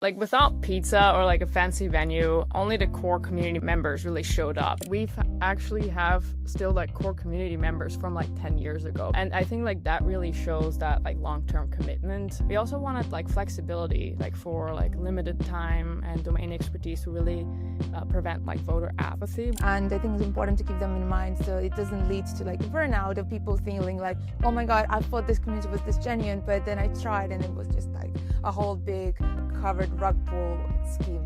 Like without pizza or like a fancy venue, only the core community members really showed up. We've actually have still like core community members from like 10 years ago. And I think like that really shows that like long-term commitment. We also wanted like flexibility, like for like limited time and domain expertise to really prevent like voter apathy. And I think it's important to keep them in mind so it doesn't lead to like burnout of people feeling like, oh my God, I thought this community was this genuine, but then I tried and it was just like a whole big covered rug pull scheme.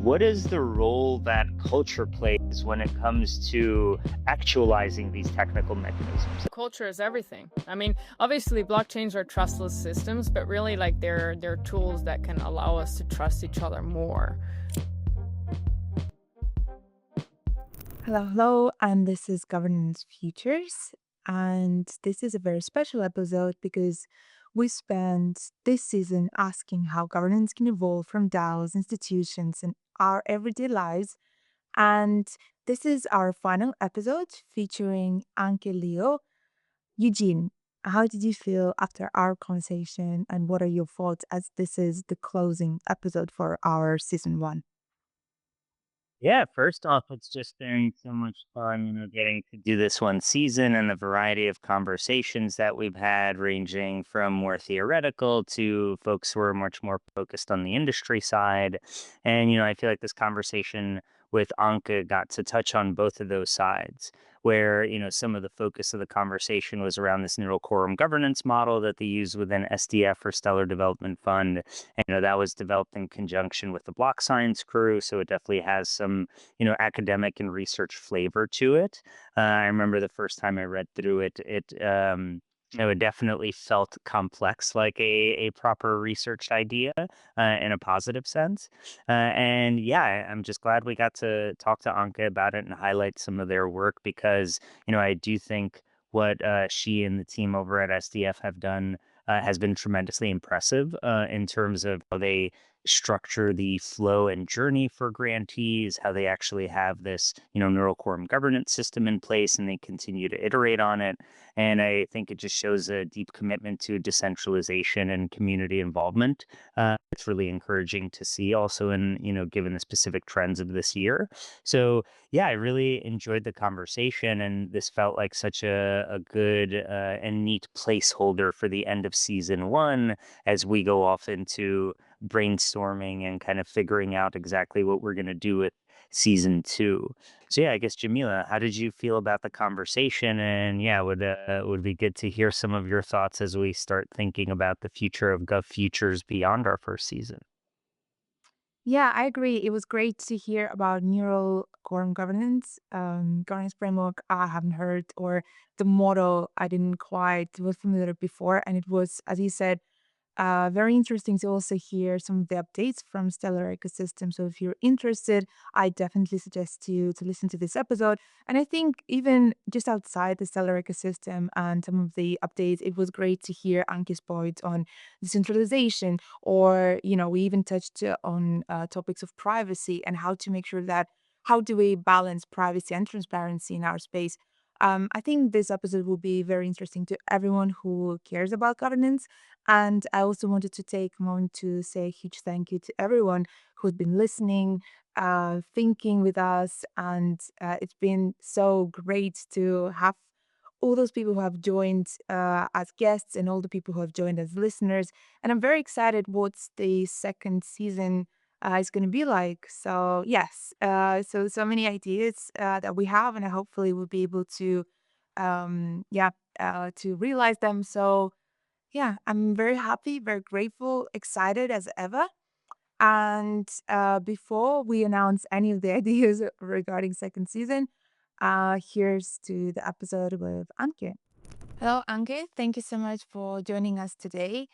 What is the role that culture plays when it comes to actualizing these technical mechanisms? Culture is everything. I mean, obviously blockchains are trustless systems, but really like they're tools that can allow us to trust each other more. Hello, and this is Governance Futures. And this is a very special episode because we spent this season asking how governance can evolve from DAOs, institutions, and our everyday lives. And this is our final episode featuring Anke Liu. Eugene, how did you feel after our conversation, and what are your thoughts as this is the closing episode for our season 1? Yeah, first off, it's just been so much fun, getting to do this one season and the variety of conversations that we've had, ranging from more theoretical to folks who are much more focused on the industry side. And, I feel like this conversation with Anke got to touch on both of those sides, where, some of the focus of the conversation was around this neural quorum governance model that they use within SDF or Stellar Development Fund. And, that was developed in conjunction with the BlockScience crew. So it definitely has some, academic and research flavor to it. I remember the first time I read through it, it definitely felt complex, like a proper researched idea in a positive sense. And yeah, I'm just glad we got to talk to Anke about it and highlight some of their work because, I do think what she and the team over at SDF have done has been tremendously impressive in terms of how they structure the flow and journey for grantees, how they actually have this, neural quorum governance system in place, and they continue to iterate on it. And I think it just shows a deep commitment to decentralization and community involvement. It's really encouraging to see also in, given the specific trends of this year. So yeah, I really enjoyed the conversation, and this felt like such a good and neat placeholder for the end of season 1 as we go off into brainstorming and kind of figuring out exactly what we're going to do with season 2. So yeah, I guess Jamila, how did you feel about the conversation? And yeah, would be good to hear some of your thoughts as we start thinking about the future of Gov Futures beyond our first season. Yeah, I agree. It was great to hear about Neural Quorum Governance, governance framework I haven't heard, or the model I didn't quite was familiar before. And it was, as you said, very interesting to also hear some of the updates from Stellar ecosystem. So if you're interested, I definitely suggest you to listen to this episode. And I think even just outside the Stellar ecosystem and some of the updates, it was great to hear Anke's points on decentralization, or, we even touched on topics of privacy and how to make sure that how do we balance privacy and transparency in our space. I think this episode will be very interesting to everyone who cares about governance. And I also wanted to take a moment to say a huge thank you to everyone who's been listening, thinking with us. And it's been so great to have all those people who have joined as guests and all the people who have joined as listeners. And I'm very excited what's the second season is going to be like. So yes, so many ideas that we have, and I hopefully will be able to, to realize them. So yeah, I'm very happy, very grateful, excited as ever. And before we announce any of the ideas regarding second season, here's to the episode with Anke. Hello, Anke. Thank you so much for joining us today.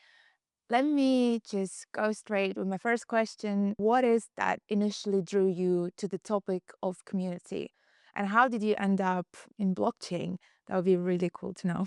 Let me just go straight with my first question. What is that initially drew you to the topic of community? And how did you end up in blockchain? That would be really cool to know.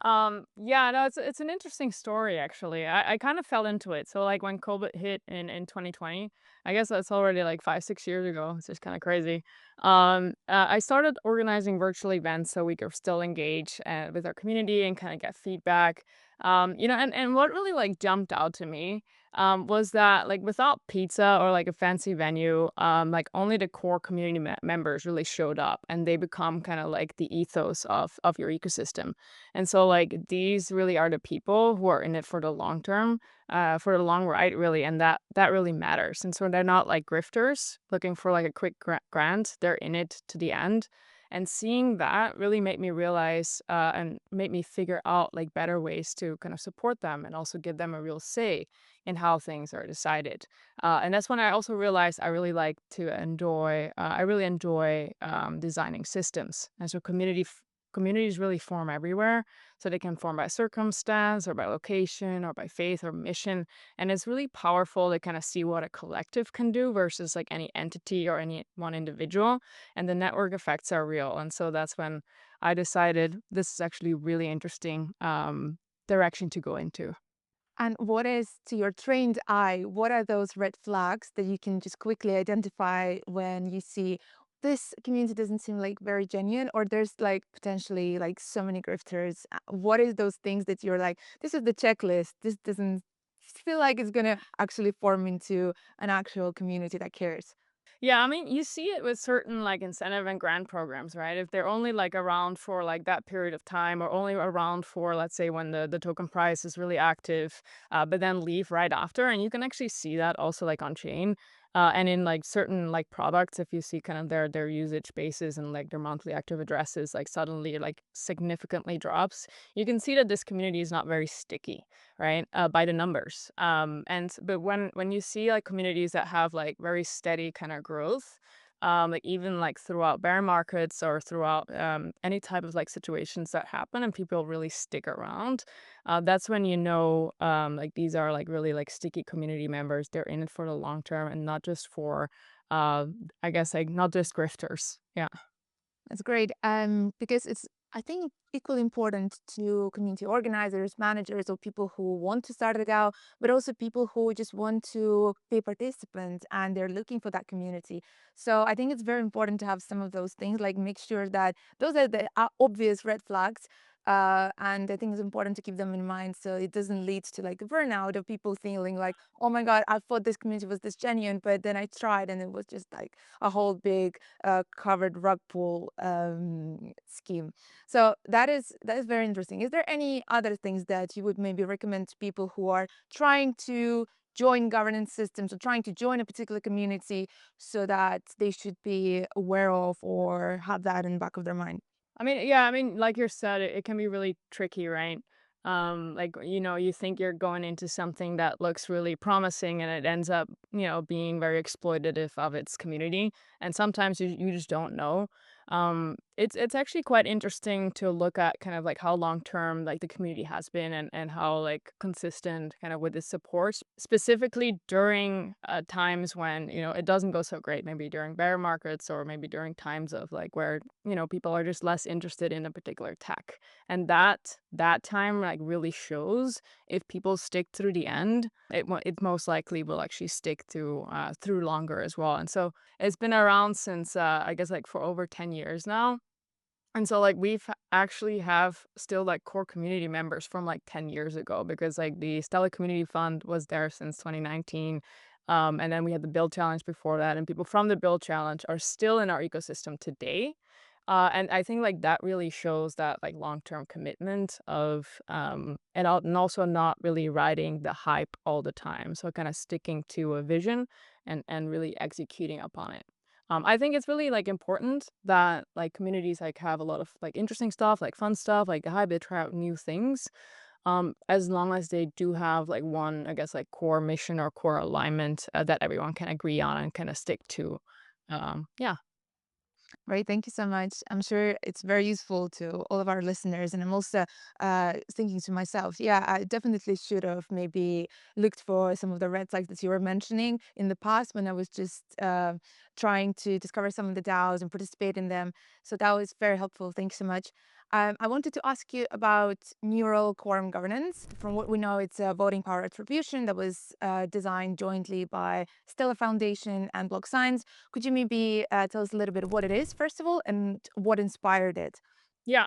Yeah, no, it's an interesting story actually. I kind of fell into it. So like when COVID hit in 2020, I guess that's already like 5-6 years ago. It's just kind of crazy. I started organizing virtual events so we could still engage with our community and kind of get feedback. And what really like jumped out to me was that like without pizza or like a fancy venue, like only the core community members really showed up, and they become kind of like the ethos of your ecosystem. And so like these really are the people who are in it for the long term, for the long ride, really, and that really matters. And so they're not like grifters looking for like a quick grant; they're in it to the end. And seeing that really made me realize and made me figure out like better ways to kind of support them and also give them a real say in how things are decided. And that's when I also realized I really like to enjoy. I really enjoy designing systems, and so communities really form everywhere. So they can form by circumstance or by location or by faith or mission, and it's really powerful to kind of see what a collective can do versus like any entity or any one individual. And the network effects are real. And so that's when I decided this is actually really interesting direction to go into. And what is, to your trained eye, what are those red flags that you can just quickly identify when you see this community doesn't seem like very genuine, or there's like potentially like so many grifters? What is those things that you're like, this is the checklist, this doesn't feel like it's gonna actually form into an actual community that cares? Yeah, I mean, you see it with certain like incentive and grant programs, right? If they're only like around for like that period of time or only around for, let's say, when the token price is really active, but then leave right after. And you can actually see that also like on chain. And in like certain like products, if you see kind of their usage bases and like their monthly active addresses like suddenly like significantly drops, you can see that this community is not very sticky, right? By the numbers. And but when you see like communities that have like very steady kind of growth, like even like throughout bear markets or throughout any type of like situations that happen and people really stick around, that's when you know like these are like really like sticky community members. They're in it for the long term and not just for uh I guess like not just grifters. Yeah. That's great. Because it's, I think, equally important to community organizers, managers, or people who want to start a DAO, but also people who just want to be participants and they're looking for that community. So I think it's very important to have some of those things, like make sure that those are the obvious red flags. And I think it's important to keep them in mind so it doesn't lead to like a burnout of people feeling like, oh my God, I thought this community was this genuine, but then I tried and it was just like a whole big covered rug pull scheme. So that is very interesting. Is there any other things that you would maybe recommend to people who are trying to join governance systems or trying to join a particular community so that they should be aware of or have that in the back of their mind? I mean, yeah, I mean, like you said, it can be really tricky, right? Like, you think you're going into something that looks really promising and it ends up, being very exploitative of its community. And sometimes you just don't know. It's actually quite interesting to look at kind of like how long term like the community has been and how like consistent kind of with its support, specifically during times when, it doesn't go so great, maybe during bear markets or maybe during times of like where, people are just less interested in a particular tech. And that time like really shows if people stick through the end, it most likely will actually stick through longer as well. And so it's been around since I guess like for over 10 years now. And so like actually have still like core community members from like 10 years ago because like the Stellar Community Fund was there since 2019. And then we had the Build Challenge before that, and people from the Build Challenge are still in our ecosystem today. And I think like that really shows that like long-term commitment of and also not really riding the hype all the time. So kind of sticking to a vision and really executing upon it. I think it's really like important that like communities like have a lot of like interesting stuff, like fun stuff, like the hype, they try out new things. As long as they do have like one, I guess, like core mission or core alignment that everyone can agree on and kind of stick to. Yeah. Right. Thank you so much. I'm sure it's very useful to all of our listeners. And I'm also thinking to myself, yeah, I definitely should have maybe looked for some of the red flags that you were mentioning in the past when I was just trying to discover some of the DAOs and participate in them. So that was very helpful. Thank you so much. I wanted to ask you about Neural Quorum Governance. From what we know, it's a voting power attribution that was designed jointly by Stellar Foundation and BlockScience. Could you maybe tell us a little bit what it is, first of all, and what inspired it? Yeah.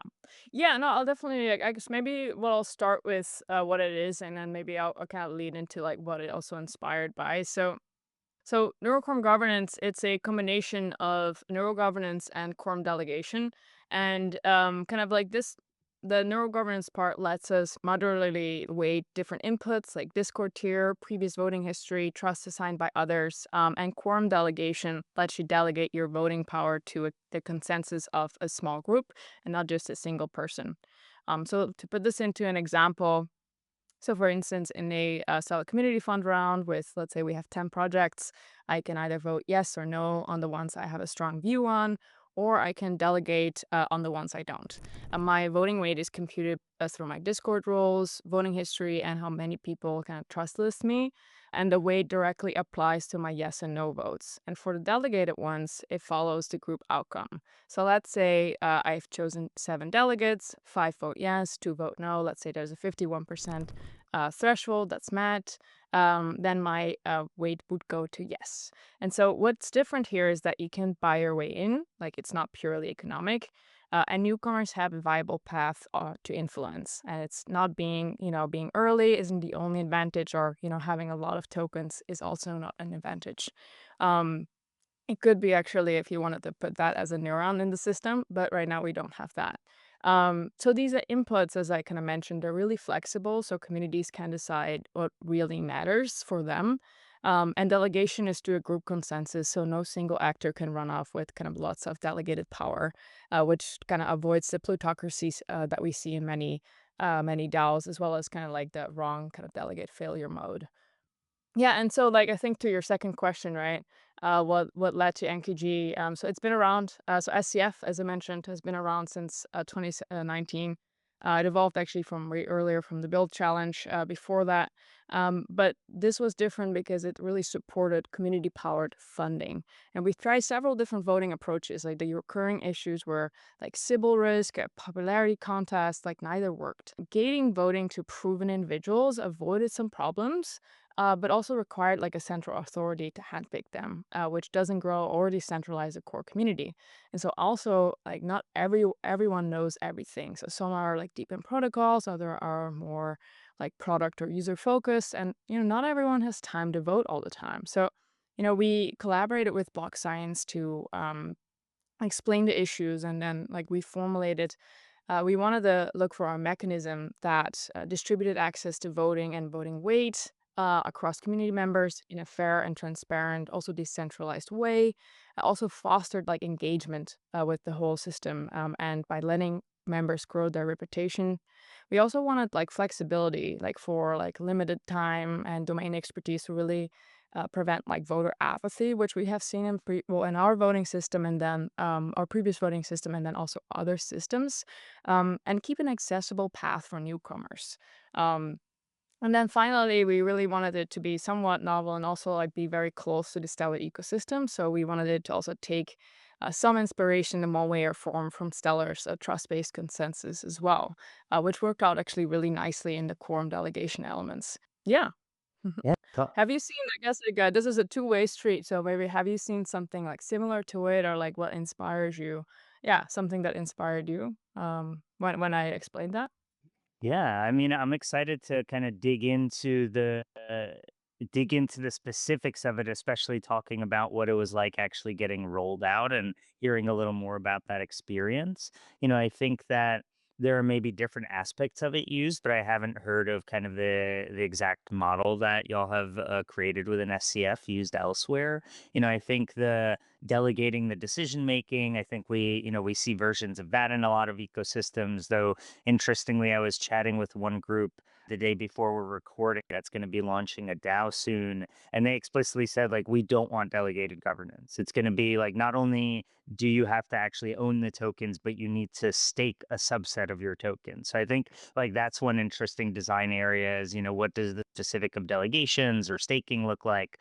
Yeah, no, I'll definitely, like, I guess maybe what I'll start with what it is, and then maybe I'll kind of lead into like what it also inspired by. So neural quorum governance, it's a combination of neural governance and quorum delegation. And kind of like this, the neural governance part lets us modularly weight different inputs like Discord tier, previous voting history, trust assigned by others, and quorum delegation lets you delegate your voting power to the consensus of a small group and not just a single person. So to put this into an example, so, for instance, in a solid community fund round with, let's say, we have 10 projects, I can either vote yes or no on the ones I have a strong view on, or I can delegate on the ones I don't. And my voting weight is computed through my Discord roles, voting history, and how many people kind of trust list me. And the weight directly applies to my yes and no votes. And for the delegated ones, it follows the group outcome. So let's say I've chosen 7 delegates, 5 vote yes, 2 vote no. Let's say there's a 51% threshold that's met, then my weight would go to yes. And so what's different here is that you can buy your way in, like it's not purely economic. And newcomers have a viable path to influence, and it's not being, being early isn't the only advantage, or having a lot of tokens is also not an advantage. Um, it could be actually if you wanted to put that as a neuron in the system, but right now we don't have that. So these are inputs, as I kind of mentioned, they're really flexible, so communities can decide what really matters for them. And delegation is through a group consensus, so no single actor can run off with kind of lots of delegated power, which kind of avoids the plutocracies that we see in many DAOs, as well as kind of like the wrong kind of delegate failure mode. Yeah, and so like I think to your second question, right? What led to NQG? So it's been around. So SCF, as I mentioned, has been around since 2019. It evolved actually from way earlier from the Build Challenge before that. But this was different because it really supported community-powered funding. And we tried several different voting approaches. Like the recurring issues were like Sybil risk, a popularity contest, like neither worked. Gating voting to proven individuals avoided some problems, but also required like a central authority to handpick them, which doesn't grow or decentralize the core community. And so also like not everyone knows everything. So some are like deep in protocols, other are more like product or user focused, and not everyone has time to vote all the time. So we collaborated with BlockScience to explain the issues, and then like we formulated we wanted to look for a mechanism that distributed access to voting and voting weight across community members in a fair and transparent, also decentralized way. Also fostered like engagement with the whole system, and by letting members grow their reputation. We also wanted like flexibility, like for like limited time and domain expertise to really prevent like voter apathy, which we have seen in our voting system, and then our previous voting system, and then also other systems, and keep an accessible path for newcomers. Um, and then finally, we really wanted it to be somewhat novel and also like be very close to the Stellar ecosystem. So we wanted it to also take some inspiration in one way or form from Stellar's trust-based consensus as well, which worked out actually really nicely in the quorum delegation elements. Yeah. Yeah. Have you seen, I guess, like, this is a two-way street, so maybe have you seen something, like, similar to it, or, like, what inspires you? Yeah, something that inspired you, when I explained that? Yeah, I mean, I'm excited to kind of dig into the specifics of it, especially talking about what it was like actually getting rolled out and hearing a little more about that experience. I think that there are maybe different aspects of it used, but I haven't heard of kind of the exact model that y'all have created within SCF used elsewhere. I think the delegating the decision making, I think we see versions of that in a lot of ecosystems, though. Interestingly, I was chatting with one group the day before we're recording that's going to be launching a DAO soon. And they explicitly said, like, we don't want delegated governance. It's going to be like, not only do you have to actually own the tokens, but you need to stake a subset of your tokens. So I think like that's one interesting design area is, what does the specific of delegations or staking look like?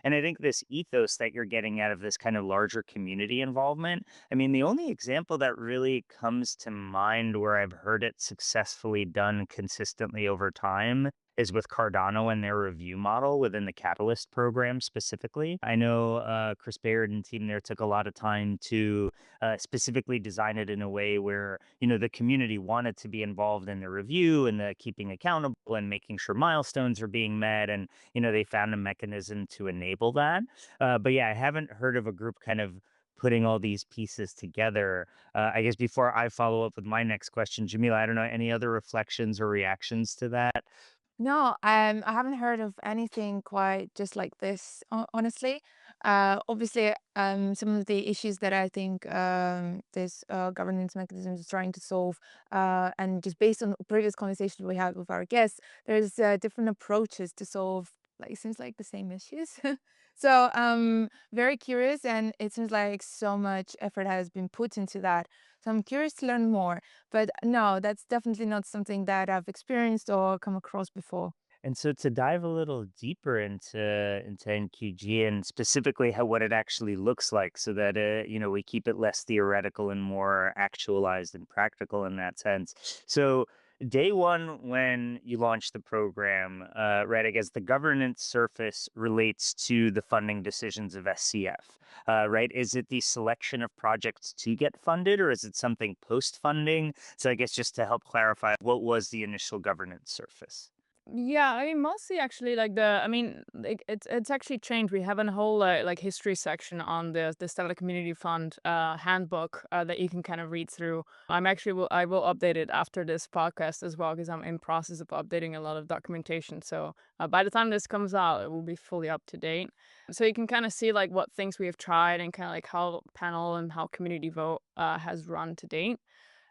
And I think this ethos that you're getting out of this kind of larger community involvement, I mean, the only example that really comes to mind where I've heard it successfully done consistently over time is with Cardano and their review model within the Catalyst program specifically. I know Chris Baird and team there took a lot of time to specifically design it in a way where, the community wanted to be involved in the review and the keeping accountable and making sure milestones are being met. And, they found a mechanism to enable that. But yeah, I haven't heard of a group kind of putting all these pieces together. I guess before I follow up with my next question, Jamila, I don't know, any other reflections or reactions to that? No, I haven't heard of anything quite just like this, honestly. Obviously, some of the issues that I think this governance mechanism is trying to solve, and just based on previous conversations we had with our guests, there's different approaches to solve, like, it seems like the same issues. So, very curious, and it seems like so much effort has been put into that. So I'm curious to learn more. But no, that's definitely not something that I've experienced or come across before. And so to dive a little deeper into NQG and specifically how what it actually looks like so that we keep it less theoretical and more actualized and practical in that sense. So day one when you launch the program, right, I guess the governance surface relates to the funding decisions of SCF, right? Is it the selection of projects to get funded or is it something post funding? So I guess just to help clarify, what was the initial governance surface? Yeah, I mean, mostly actually I mean, it's actually changed. We have a whole like history section on the Stellar Community Fund handbook that you can kind of read through. I will update it after this podcast as well because I'm in process of updating a lot of documentation. So by the time this comes out, it will be fully up to date. So you can kind of see like what things we have tried and kind of like how panel and how community vote has run to date.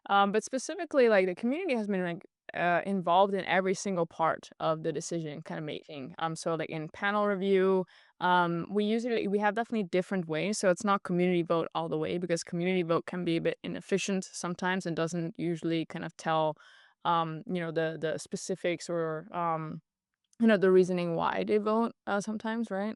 But specifically, like the community has been like involved in every single part of the decision kind of making. So like in panel review, we have definitely different ways. So it's not community vote all the way because community vote can be a bit inefficient sometimes and doesn't usually kind of tell, the specifics or the reasoning why they vote sometimes, right?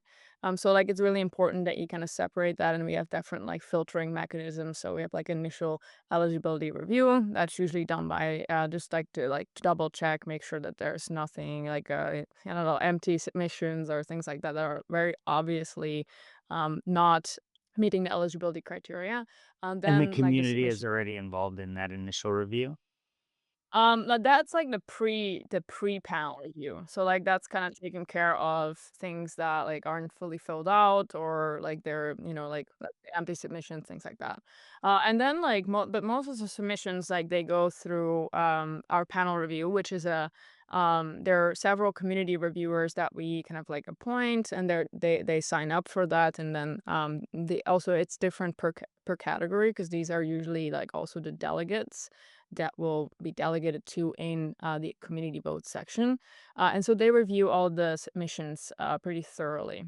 So like it's really important that you kind of separate that, and we have different like filtering mechanisms. So we have like initial eligibility review that's usually done by just like to double check, make sure that there's nothing like I don't know, empty submissions or things like that that are very obviously not meeting the eligibility criteria. And the Then like the community is submission. already involved in that initial review? That's like the pre-panel review. So like that's kind of taking care of things that like aren't fully filled out or like they're, like empty submissions, things like that. And then like but most of the submissions like they go through our panel review, which is there are several community reviewers that we kind of like appoint and they sign up for that and then they also it's different per category because these are usually like also the delegates that will be delegated to in the community vote section. And so they review all the submissions pretty thoroughly.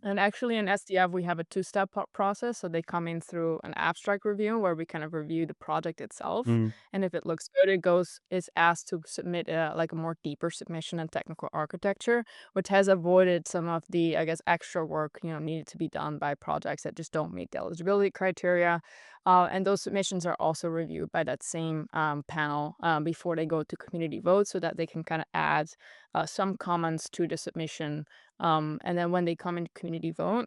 And actually in SDF, we have a two-step process. So they come in through an abstract review where we kind of review the project itself. Mm. And if it looks good, is asked to submit like a more deeper submission and technical architecture, which has avoided some of the, I guess, extra work, needed to be done by projects that just don't meet the eligibility criteria. And those submissions are also reviewed by that same panel before they go to community vote so that they can kind of add some comments to the submission and then when they come into community vote,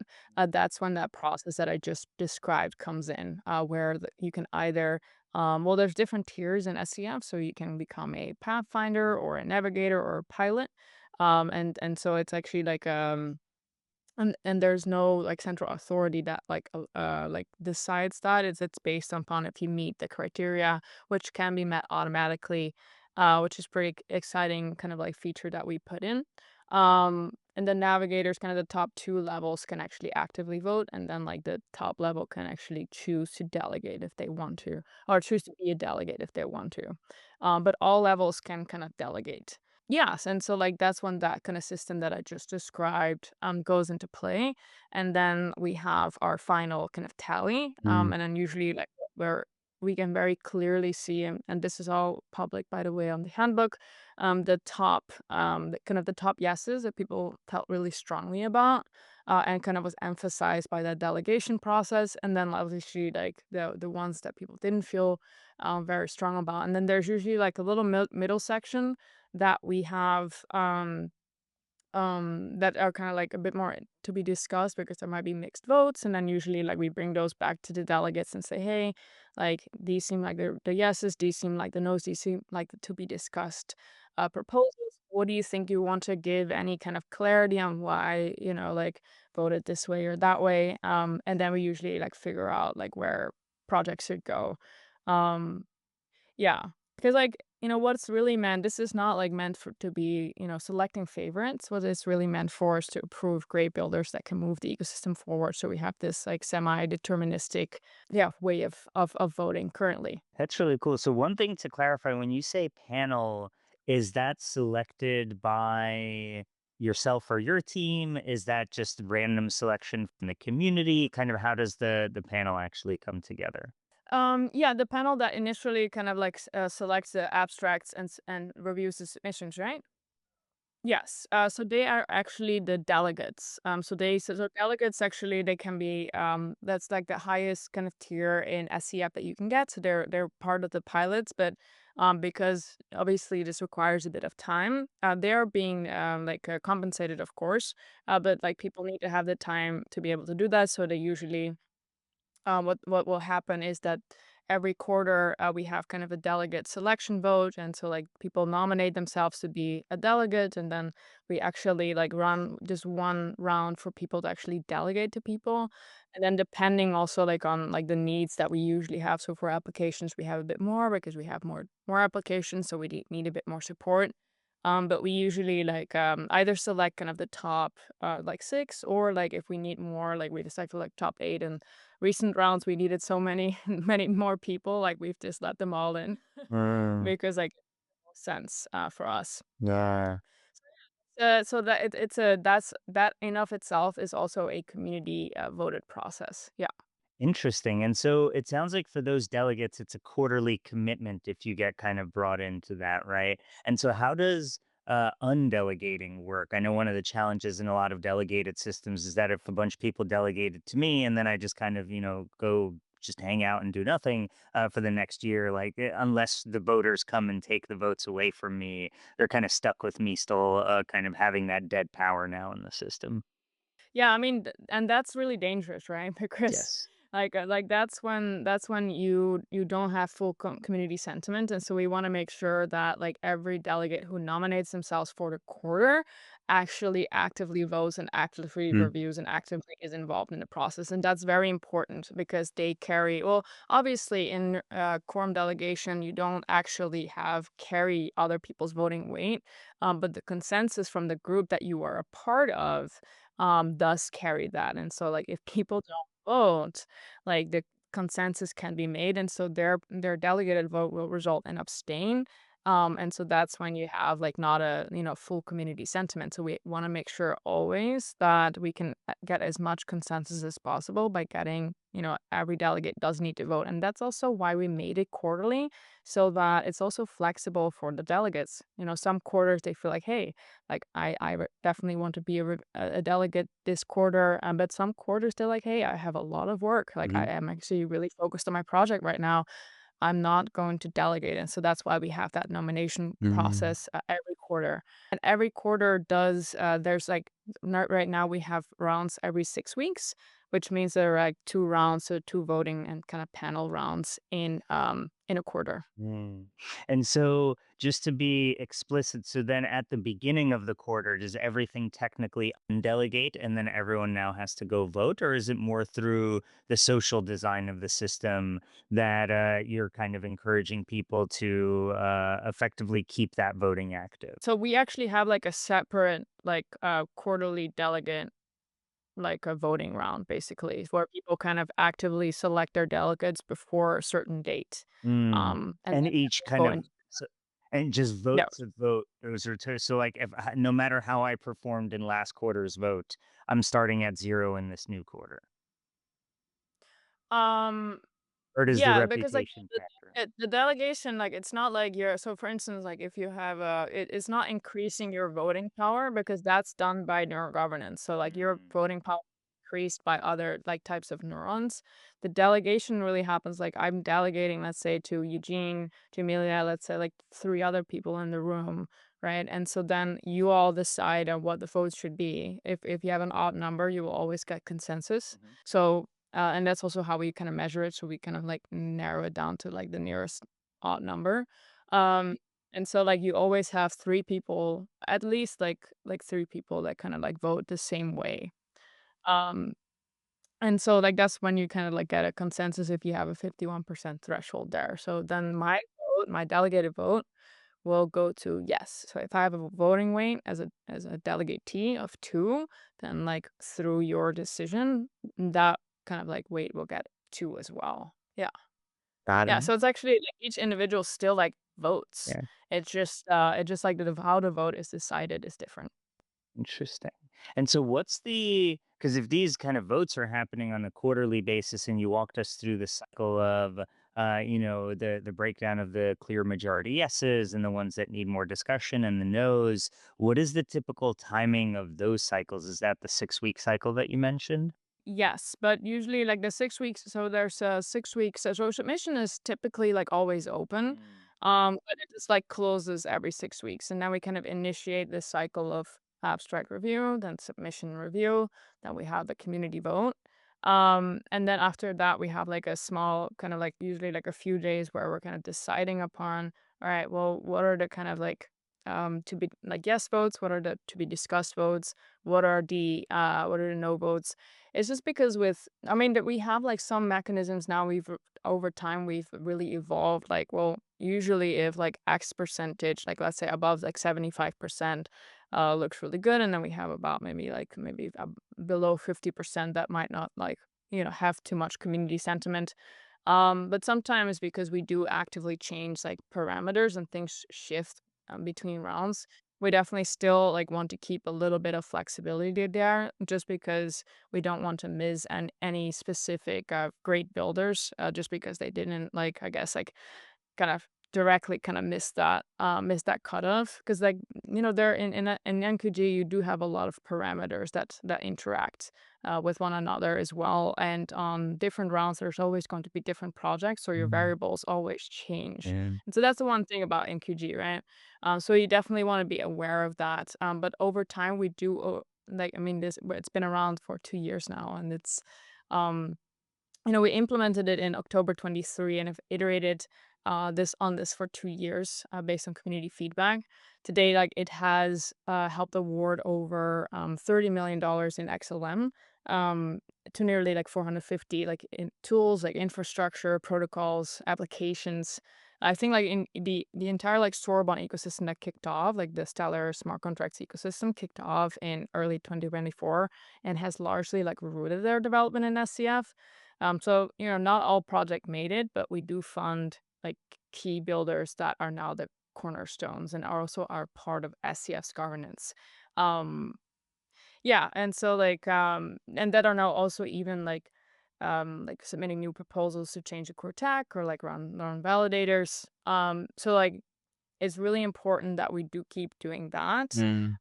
that's when that process that I just described comes in, where you can either, well, there's different tiers in SCF, so you can become a Pathfinder or a Navigator or a pilot, and so it's actually like and there's no like central authority that like decides that. It's based upon if you meet the criteria, which can be met automatically, which is pretty exciting kind of like feature that we put in. And the navigators, kind of the top two levels, can actually actively vote, and then like the top level can actually choose to delegate if they want to, or choose to be a delegate if they want to. But all levels can kind of delegate. Yes, and so like that's when that kind of system that I just described goes into play, and then we have our final kind of tally, Mm. and then usually like where we can very clearly see, and this is all public by the way on the handbook, the top kind of the top yeses that people felt really strongly about, and kind of was emphasized by that delegation process, and then obviously like the ones that people didn't feel very strong about, and then there's usually like a little middle section that we have that are kind of like a bit more to be discussed because there might be mixed votes, and then usually like we bring those back to the delegates and say, hey, like these seem like the yeses, these seem like the nos, these seem like the to be discussed proposals. What do you think? You want to give any kind of clarity on why, like voted this way or that way, and then we usually like figure out like where projects should go. um yeah, because like, what's really meant, this is not like meant for to be, selecting favorites. What it's really meant for is to approve great builders that can move the ecosystem forward. So we have this like semi-deterministic, yeah, way of voting currently. That's really cool. So one thing to clarify, when you say panel, is that selected by yourself or your team? Is that just random selection from the community? Kind of how does the panel actually come together? Yeah, the panel that initially kind of like selects the abstracts and reviews the submissions, right? Yes. So they are actually the delegates. So delegates actually they can be that's like the highest kind of tier in SCF that you can get. So they're part of the pilots, but because obviously this requires a bit of time, they are being like compensated, of course. But like people need to have the time to be able to do that. So they usually what will happen is that every quarter we have kind of a delegate selection vote, and so like people nominate themselves to be a delegate, and then we actually like run just one round for people to actually delegate to people, and then depending also like on like the needs that we usually have. So for applications we have a bit more because we have more applications, so we need a bit more support. But we usually like either select kind of the top like six, or like if we need more, like we decide for like top eight. And recent rounds we needed so many many more people, like we've just let them all in Mm, because like it makes sense for us. yeah. So that it's a that in of itself is also a community voted process. Yeah. Interesting. And so it sounds like for those delegates, it's a quarterly commitment if you get kind of brought into that, right? And so how does undelegating work? I know one of the challenges in a lot of delegated systems is that if a bunch of people delegate it to me and then I just kind of, go just hang out and do nothing for the next year, like unless the voters come and take the votes away from me, they're kind of stuck with me still kind of having that dead power now in the system. Yeah, I mean, and that's really dangerous, right? Because Yes. like that's when you don't have full community sentiment, and so we want to make sure that like every delegate who nominates themselves for the quarter actually actively votes and actively Mm, reviews and actively is involved in the process, and that's very important because they carry. Well, obviously in quorum delegation, you don't actually have carry other people's voting weight, but the consensus from the group that you are a part of does carry that. And so like if people don't vote, like the consensus can be made, and so their delegated vote will result in abstain. And so that's when you have like not a full community sentiment. So we want to make sure always that we can get as much consensus as possible by getting every delegate does need to vote, and that's also why we made it quarterly, so that it's also flexible for the delegates. Some quarters they feel like, hey, like I definitely want to be a delegate this quarter, but some quarters they're like, hey, I have a lot of work. Like I mhm, am actually really focused on my project right now. I'm not going to delegate, and so that's why we have that nomination mm. process every quarter. And every quarter does there's like right now we have rounds every 6 weeks, which means there are like two rounds, so two voting and kind of panel rounds in a quarter. Mm. And so, just to be explicit, so then at the beginning of the quarter, does everything technically undelegate and then everyone now has to go vote? Or is it more through the social design of the system that you're kind of encouraging people to effectively keep that voting active? So we actually have like a separate like quarterly delegate, like a voting round basically, where people kind of actively select their delegates before a certain date. Mm. And And then each vote kind of, so, and just vote no. to vote, those are so like if no matter how I performed in last quarter's vote, I'm starting at zero in this new quarter. Um Or does the Yeah, because like reputation factor in? the delegation, like it's not like you're so for instance, like if you have it's not increasing your voting power because that's done by neural governance. So like your Mm, voting power increased by other like types of neurons. The delegation really happens like I'm delegating, let's say, to Eugene, Jamilya, let's say like three other people in the room. right? And so then you all decide on what the votes should be. If you have an odd number, you will always get consensus. So and that's also how we kind of measure it. So we kind of like narrow it down to like the nearest odd number. Um, and so like you always have three people, at least like three people that kind of like vote the same way. Um, and so like that's when you kind of like get a consensus if you have a 51% threshold there. So then my delegated vote will go to yes. So if I have a voting weight as a delegatee of 2, then like through your decision, that kind of like weight will get 2 as well. Yeah. Got it. Yeah. So it's actually like each individual still like votes. Yeah. It just like how the vote is decided is different. Interesting. And so because if these kind of votes are happening on a quarterly basis and you walked us through the cycle of the breakdown of the clear majority yeses and the ones that need more discussion and the nos, what is the typical timing of those cycles? Is that the 6-week cycle that you mentioned? Yes, but usually like the 6 weeks, so there's 6 weeks. So submission is typically like always open. But it just like closes every 6 weeks. And then we kind of initiate this cycle of abstract review, then submission review, then we have the community vote. And then after that we have like a small kind of like usually like a few days where we're kind of deciding upon, all right, well, what are the kind of like to be like yes votes, what are the to be discussed votes, what are the no votes. It's just because I mean, that we have like some mechanisms now over time we've really evolved. Like, well, usually if like X percentage, like let's say above like 75%, looks really good. And then we have about maybe below 50% that might not like, have too much community sentiment. But sometimes because we do actively change like parameters and things shift between rounds, we definitely still like want to keep a little bit of flexibility there, just because we don't want to miss any specific great builders, just because they didn't like, I guess, like kind of directly kind of miss that cutoff. Because like, there in NQG you do have a lot of parameters that interact with one another as well, and on different rounds there's always going to be different projects, so your variables always change. Yeah. And so that's the one thing about NQG, right? So you definitely want to be aware of that. But over time we do like, I mean, it's been around for 2 years now, and it's um we implemented it in October 23 and have iterated this for 2 years based on community feedback. Today, like it has helped award over $30 million in XLM to nearly like 450 like in tools like infrastructure, protocols, applications. I think like in the entire like store-bought ecosystem that kicked off, like the Stellar smart contracts ecosystem kicked off in early 2024 and has largely like rooted their development in SCF. So, not all project made it, but we do fund like key builders that are now the cornerstones and are part of SCF's governance. Um, yeah, and so and that are now also even like submitting new proposals to change the core tech or like run validators. So like it's really important that we do keep doing that,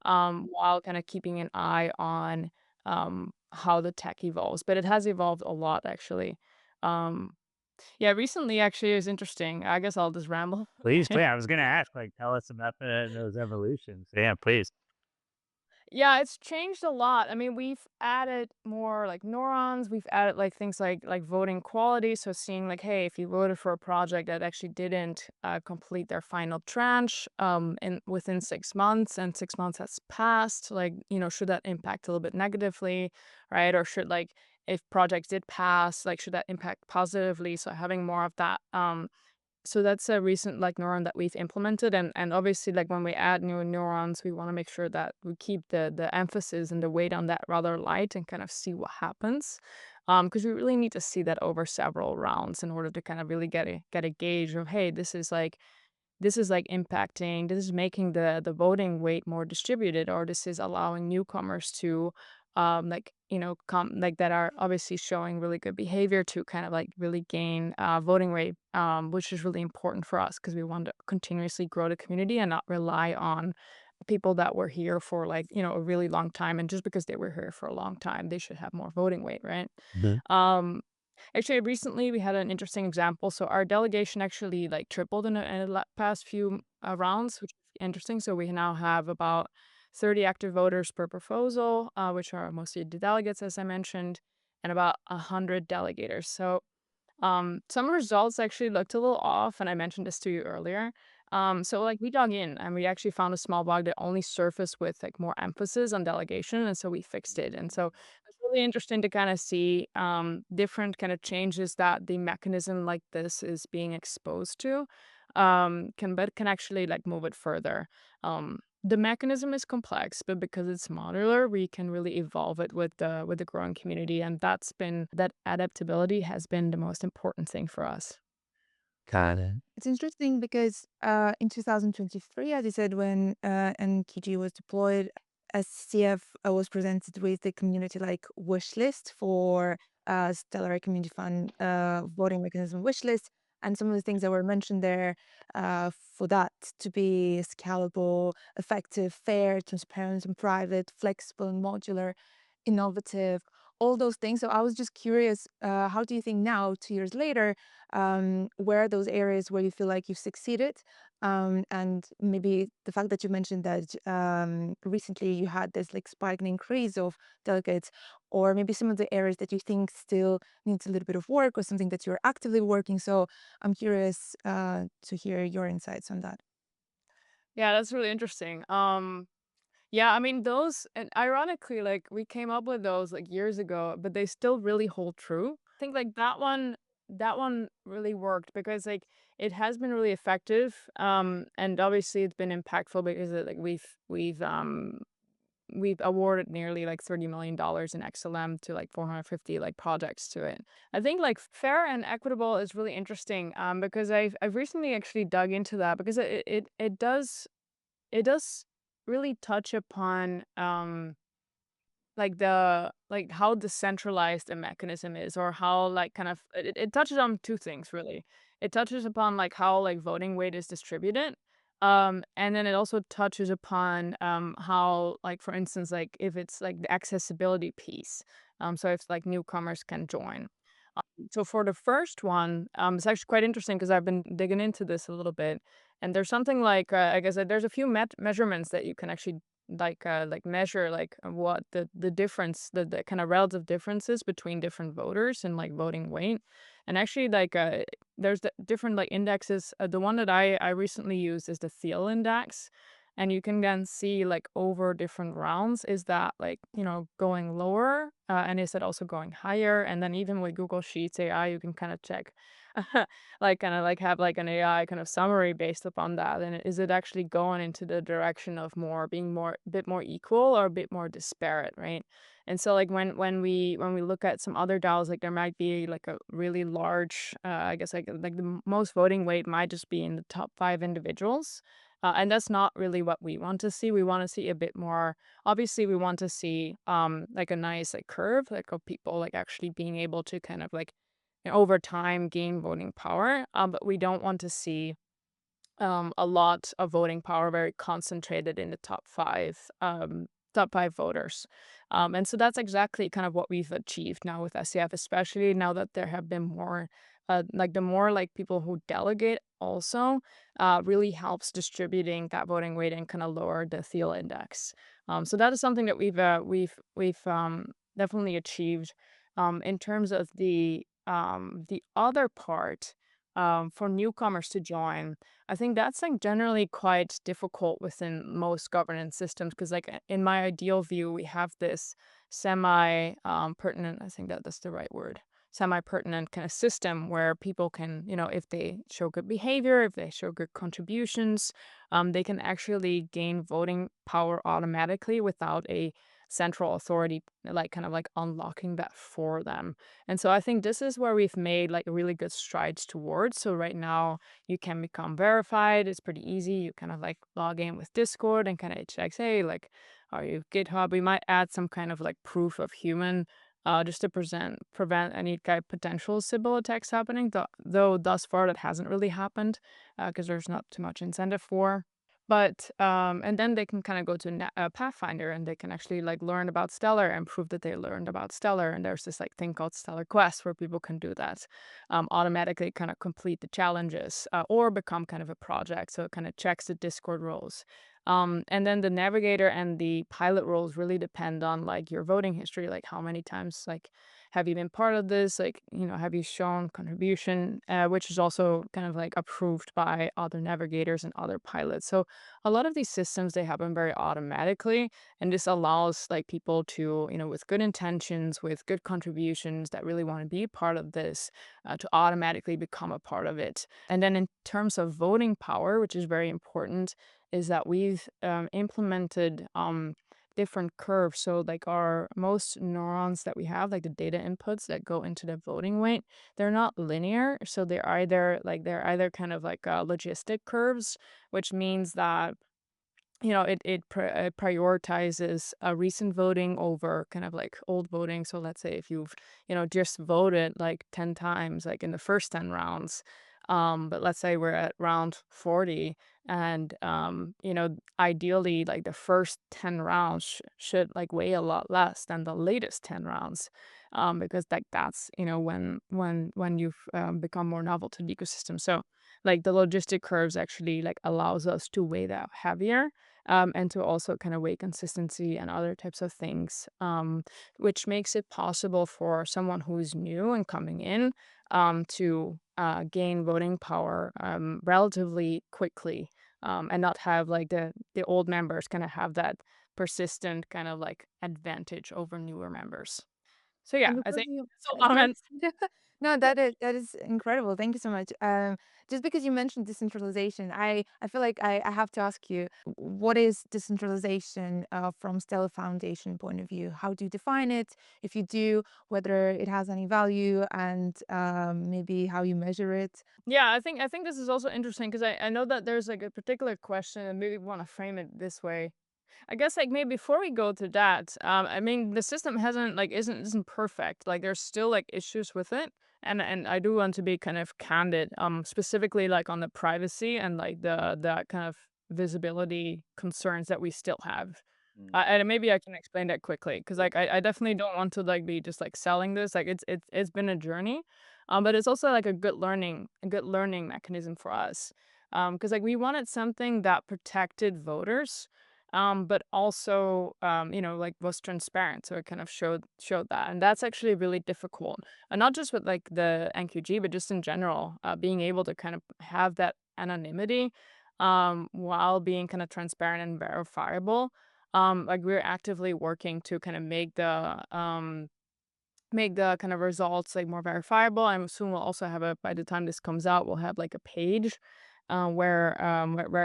while kind of keeping an eye on how the tech evolves. But it has evolved a lot, actually. Um, yeah, recently, actually, it was interesting. I guess I'll just ramble. Please, please. I was going to ask, tell us about those evolutions. Yeah, please. Yeah, it's changed a lot. I mean, we've added more like neurons. We've added like things like voting quality. So seeing like, hey, if you voted for a project that actually didn't complete their final tranche in within 6 months, and 6 months has passed, like, should that impact a little bit negatively, right? Or should like if projects did pass, like should that impact positively? So having more of that. So that's a recent like neuron that we've implemented, and obviously like when we add new neurons, we want to make sure that we keep the emphasis and the weight on that rather light and kind of see what happens, because we really need to see that over several rounds in order to kind of really get a gauge of, hey, this is impacting, this is making the voting weight more distributed, or this is allowing newcomers to like come like that are obviously showing really good behavior to kind of like really gain voting weight, which is really important for us because we want to continuously grow the community and not rely on people that were here for like a really long time, and just because they were here for a long time they should have more voting weight, right? um Actually, recently we had an interesting example. So our delegation actually like tripled in the past few rounds, which interesting. So we now have about 30 active voters per proposal, which are mostly the delegates, as I mentioned, and about 100 delegators. So some results actually looked a little off, and I mentioned this to you earlier. So like we dug in and we actually found a small bug that only surfaced with like more emphasis on delegation, and so we fixed it. And so it's really interesting to kind of see different kind of changes that the mechanism like this is being exposed to, can actually like move it further. The mechanism is complex, but because it's modular, we can really evolve it with the growing community, and that adaptability has been the most important thing for us. Got it. It's interesting because in 2023, as you said, when NKG was deployed, SCF was presented with the community like wish list for Stellar Community Fund voting mechanism wish list. And some of the things that were mentioned there for that to be scalable, effective, fair, transparent, and private, flexible, and modular, innovative, all those things. So I was just curious, how do you think now, 2 years later, where are those areas where you feel like you've succeeded? And maybe the fact that you mentioned that recently you had this like spike and increase of delegates, or maybe some of the areas that you think still needs a little bit of work or something that you're actively working. So I'm curious to hear your insights on that. Yeah, that's really interesting. Yeah, I mean those, and ironically, like we came up with those like years ago, but they still really hold true. I think like that one really worked because like it has been really effective. And obviously it's been impactful because we've awarded nearly like $30 million in XLM to like 450 like projects to it. I think like fair and equitable is really interesting, because I've recently actually dug into that because it does really touch upon like how decentralized a mechanism is, or how like kind of it touches on two things really. It touches upon like how like voting weight is distributed, and then it also touches upon how, like, for instance, like if it's like the accessibility piece, so if like newcomers can join. So for the first one, it's actually quite interesting because I've been digging into this a little bit, and there's something like I guess there's a few measurements that you can actually like measure like what the difference, the kind of relative differences between different voters and like voting weight, and actually like there's the different like indexes. The one that I recently used is the Theil index. And you can then see like over different rounds, is that like, going lower, and is it also going higher? And then even with Google Sheets AI, you can kind of check, like kind of like have like an AI kind of summary based upon that. And is it actually going into the direction of being a bit more equal or a bit more disparate, right? And so like when we look at some other DAOs, like there might be like a really large, I guess like the most voting weight might just be in the top 5 individuals. And that's not really what we want to see. We want to see a bit more. Obviously, we want to see like a nice like curve, like of people like actually being able to kind of like over time gain voting power. But we don't want to see a lot of voting power very concentrated in the top five voters. And so that's exactly kind of what we've achieved now with SCF, especially now that there have been more, like the more like people who delegate also really helps distributing that voting weight and kind of lower the Theil index. So that is something that we've definitely achieved. In terms of the other part, for newcomers to join, I think that's like generally quite difficult within most governance systems because like in my ideal view, we have this semi pertinent, I think that's the right word, semi pertinent kind of system where people can, if they show good behavior, if they show good contributions, they can actually gain voting power automatically without a central authority like kind of like unlocking that for them. And so I think this is where we've made like really good strides towards. So right now you can become verified. It's pretty easy. You kind of like log in with Discord and kind of checks, hey, like, are you GitHub? We might add some kind of like proof of human, just to prevent any kind of potential Sybil attacks happening. Though thus far that hasn't really happened because there's not too much incentive for. But and then they can kind of go to Pathfinder, and they can actually like learn about Stellar and prove that they learned about Stellar. And there's this like thing called Stellar Quest where people can do that, automatically kind of complete the challenges, or become kind of a project. So it kind of checks the Discord roles. And then the Navigator and the pilot roles really depend on like your voting history, like how many times like have you been part of this, like, have you shown contribution, which is also kind of like approved by other navigators and other pilots. So a lot of these systems, they happen very automatically, and this allows like people to, with good intentions, with good contributions that really want to be part of this, to automatically become a part of it. And then in terms of voting power, which is very important, is that we've implemented different curves. So like our most neurons that we have, like the data inputs that go into the voting weight, they're not linear. So they're either kind of like logistic curves, which means that it prioritizes recent voting over kind of like old voting. So let's say if you've just voted like 10 times like in the first 10 rounds, but let's say we're at round 40, and ideally like the first 10 rounds should like weigh a lot less than the latest 10 rounds, because like that's when you've become more novel to the ecosystem. So like the logistic curves actually like allows us to weigh that heavier, and to also kind of weigh consistency and other types of things, which makes it possible for someone who's new and coming in, to gain voting power relatively quickly, and not have like the old members kind of have that persistent kind of like advantage over newer members. So yeah, And I because think you that's a lot of that's no, that is incredible. Thank you so much. Just because you mentioned decentralization, I feel like I have to ask you, what is decentralization from Stellar Foundation point of view? How do you define it? If you do, whether it has any value, and maybe how you measure it. Yeah, I think this is also interesting because I know that there's like a particular question, and maybe want to frame it this way. I guess like maybe before we go to that, I mean the system hasn't like isn't perfect. Like there's still like issues with it, and I do want to be kind of candid, specifically like on the privacy and like the kind of visibility concerns that we still have. And maybe I can explain that quickly because like I definitely don't want to like be just like selling this. Like it's been a journey, but it's also like a good learning mechanism for us, because like we wanted something that protected voters, but also like was transparent, so it kind of showed that, and that's actually really difficult, and not just with like the NQG, but just in general, being able to kind of have that anonymity, while being kind of transparent and verifiable. Like we're actively working to kind of make the kind of results like more verifiable. And soon we'll also have by the time this comes out, we'll have like a page, where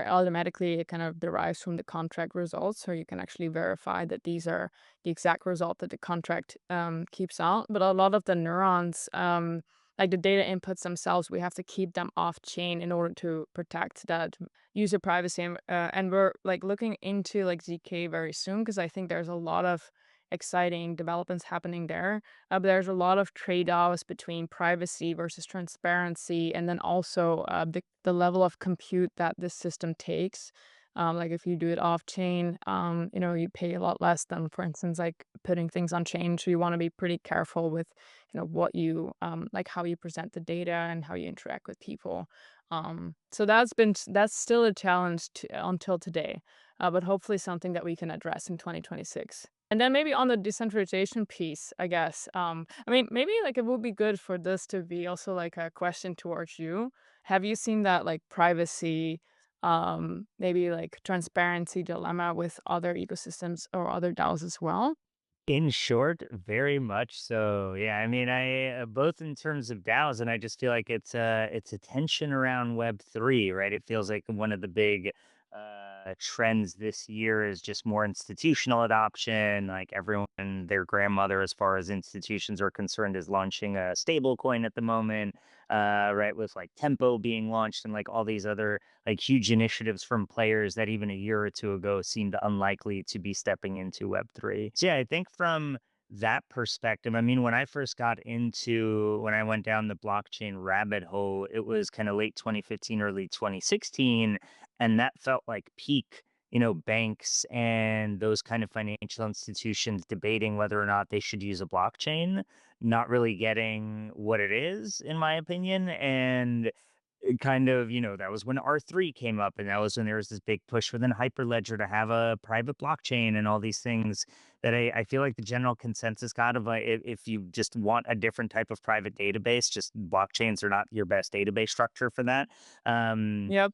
automatically it kind of derives from the contract results, so you can actually verify that these are the exact result that the contract keeps out. But a lot of the neurons, like the data inputs themselves, we have to keep them off chain in order to protect that user privacy. And we're like looking into like ZK very soon, because I think there's a lot of exciting developments happening there. But there's a lot of trade-offs between privacy versus transparency, and then also the level of compute that this system takes. Like if you do it off chain, you pay a lot less than, for instance, like putting things on chain. So you want to be pretty careful with, what you like how you present the data and how you interact with people. So that's still a challenge until today, but hopefully something that we can address in 2026. And then maybe on the decentralization piece, I guess, I mean, maybe like it would be good for this to be also like a question towards you. Have you seen that like privacy, maybe like transparency dilemma with other ecosystems or other DAOs as well? In short, very much so. Yeah, I mean, I both in terms of DAOs, and I just feel like it's a tension around Web3, right? It feels like one of the big trends this year is just more institutional adoption. Like everyone, their grandmother, as far as institutions are concerned, is launching a stable coin at the moment, right? With like Tempo being launched and like all these other like huge initiatives from players that even a year or two ago seemed unlikely to be stepping into Web3. So yeah, I think from that perspective, I mean, when I first when I went down the blockchain rabbit hole, it was kind of late 2015, early 2016. And that felt like peak, banks and those kind of financial institutions debating whether or not they should use a blockchain, not really getting what it is, in my opinion. And it kind of, that was when R3 came up, and that was when there was this big push within Hyperledger to have a private blockchain and all these things that I feel like the general consensus got of like, if you just want a different type of private database, just blockchains are not your best database structure for that. Um, Yep.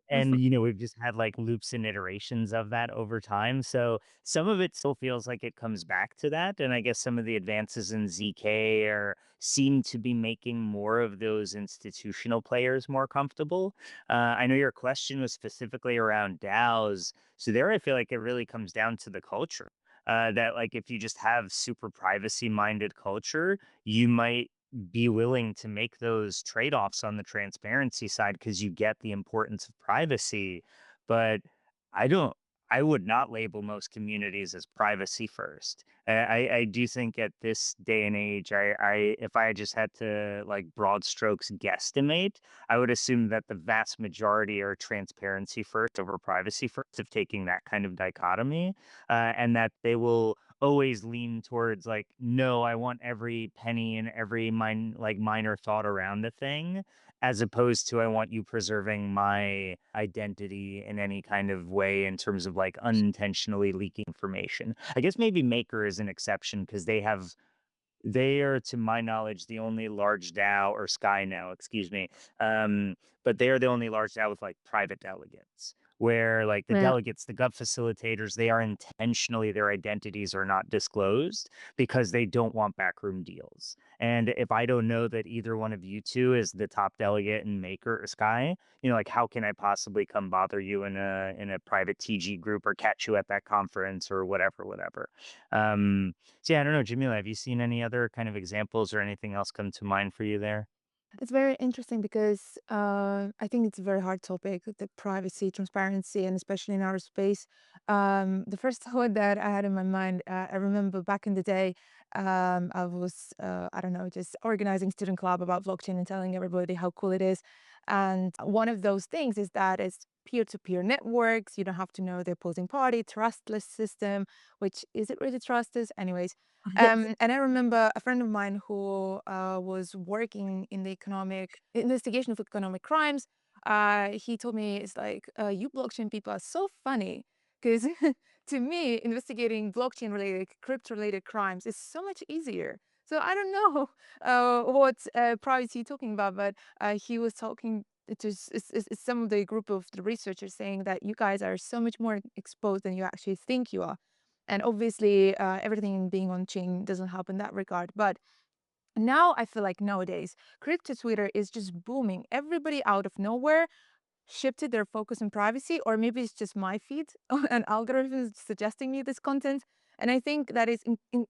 and, we've just had like loops and iterations of that over time. So some of it still feels like it comes back to that. And I guess some of the advances in ZK seem to be making more of those institutional players more comfortable. I know your question was specifically around DAOs. So there, I feel like it really comes down to the culture. That like if you just have super privacy minded culture, you might be willing to make those trade-offs on the transparency side because you get the importance of privacy. But I don't, I would not label most communities as privacy first. I do think at this day and age, if I just had to like broad strokes guesstimate, I would assume that the vast majority are transparency first over privacy first, of taking that kind of dichotomy, and that they will always lean towards like, no, I want every penny and every minor thought around the thing, as opposed to I want you preserving my identity in any kind of way in terms of like unintentionally leaking information. I guess maybe Maker is an exception because they are, to my knowledge, the only large DAO, or Sky now, excuse me. Um, but they are the only large DAO with like private delegates, where like the Yeah. delegates, the gov facilitators, they are intentionally, their identities are not disclosed because they don't want backroom deals. And if I don't know that either one of you two is the top delegate in Maker or Sky, like how can I possibly come bother you in a private TG group or catch you at that conference or whatever. So yeah, I don't know, Jamila, have you seen any other kind of examples or anything else come to mind for you there? It's very interesting because I think it's a very hard topic, the privacy, transparency, and especially in our space. The first thought that I had in my mind, I remember back in the day, I was, I don't know, just organizing student club about blockchain and telling everybody how cool it is. And one of those things is that it's peer-to-peer networks. You don't have to know the opposing party, trustless system, which is it really trustless? Anyways, Yes. and I remember a friend of mine who was working in the economic investigation of economic crimes. He told me, it's like, you blockchain people are so funny because to me, investigating blockchain related, crypto related crimes is so much easier. So I don't know what privacy you're talking about, but he was talking to some of the group of the researchers saying that you guys are so much more exposed than you actually think you are. And obviously, everything being on chain doesn't help in that regard. But now I feel like nowadays, crypto Twitter is just booming. Everybody out of nowhere shifted their focus on privacy, or maybe it's just my feed and algorithms suggesting me this content. And I think that is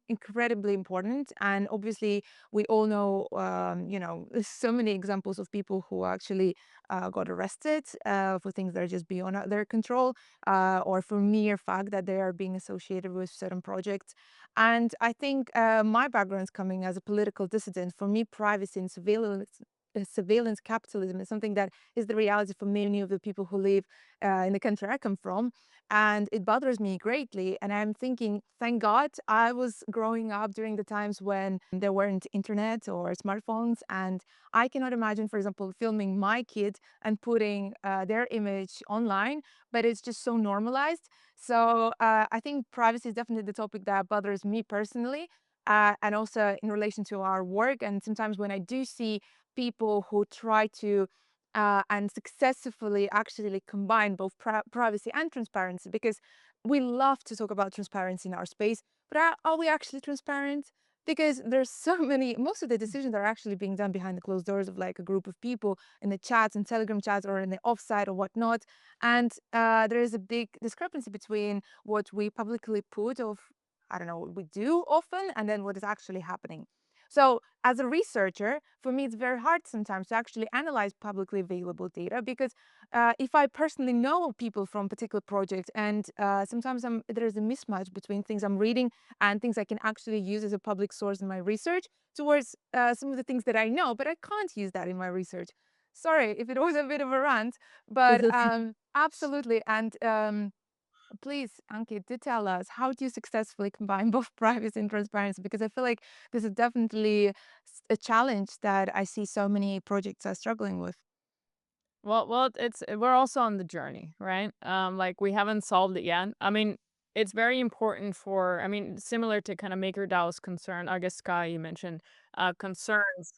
incredibly important. And obviously, we all know, there's so many examples of people who actually got arrested for things that are just beyond their control, or for mere fact that they are being associated with certain projects. And I think my background is coming as a political dissident. For me, privacy and surveillance capitalism is something that is the reality for many of the people who live in the country I come from. And it bothers me greatly. And I'm thinking, thank God I was growing up during the times when there weren't internet or smartphones. And I cannot imagine, for example, filming my kid and putting their image online, but it's just so normalized. So I think privacy is definitely the topic that bothers me personally. And also in relation to our work. And sometimes when I do see people who try to and successfully actually combine both privacy and transparency, because we love to talk about transparency in our space, but are we actually transparent? Because there's so many, most of the decisions are actually being done behind the closed doors of like a group of people in the chats and Telegram chats or in the offsite or whatnot. And there is a big discrepancy between what we publicly put of, I don't know, what we do often and then what is actually happening. So as a researcher, for me, it's very hard sometimes to actually analyze publicly available data, because if I personally know people from particular projects, and sometimes there's a mismatch between things I'm reading and things I can actually use as a public source in my research, towards some of the things that I know, but I can't use that in my research. Sorry if it was a bit of a rant, but absolutely. And please, Anke, do tell us, how do you successfully combine both privacy and transparency? Because I feel like this is definitely a challenge that I see so many projects are struggling with. Well, we're also on the journey, right? Like we haven't solved it yet. I mean, it's very important for, I mean, similar to kind of MakerDAO's concern, I guess Sky, you mentioned, concerns.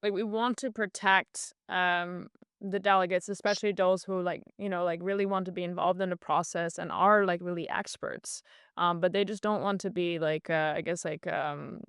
Like we want to protect the delegates, especially those who like, like really want to be involved in the process and are like really experts. But they just don't want to be like, I guess like,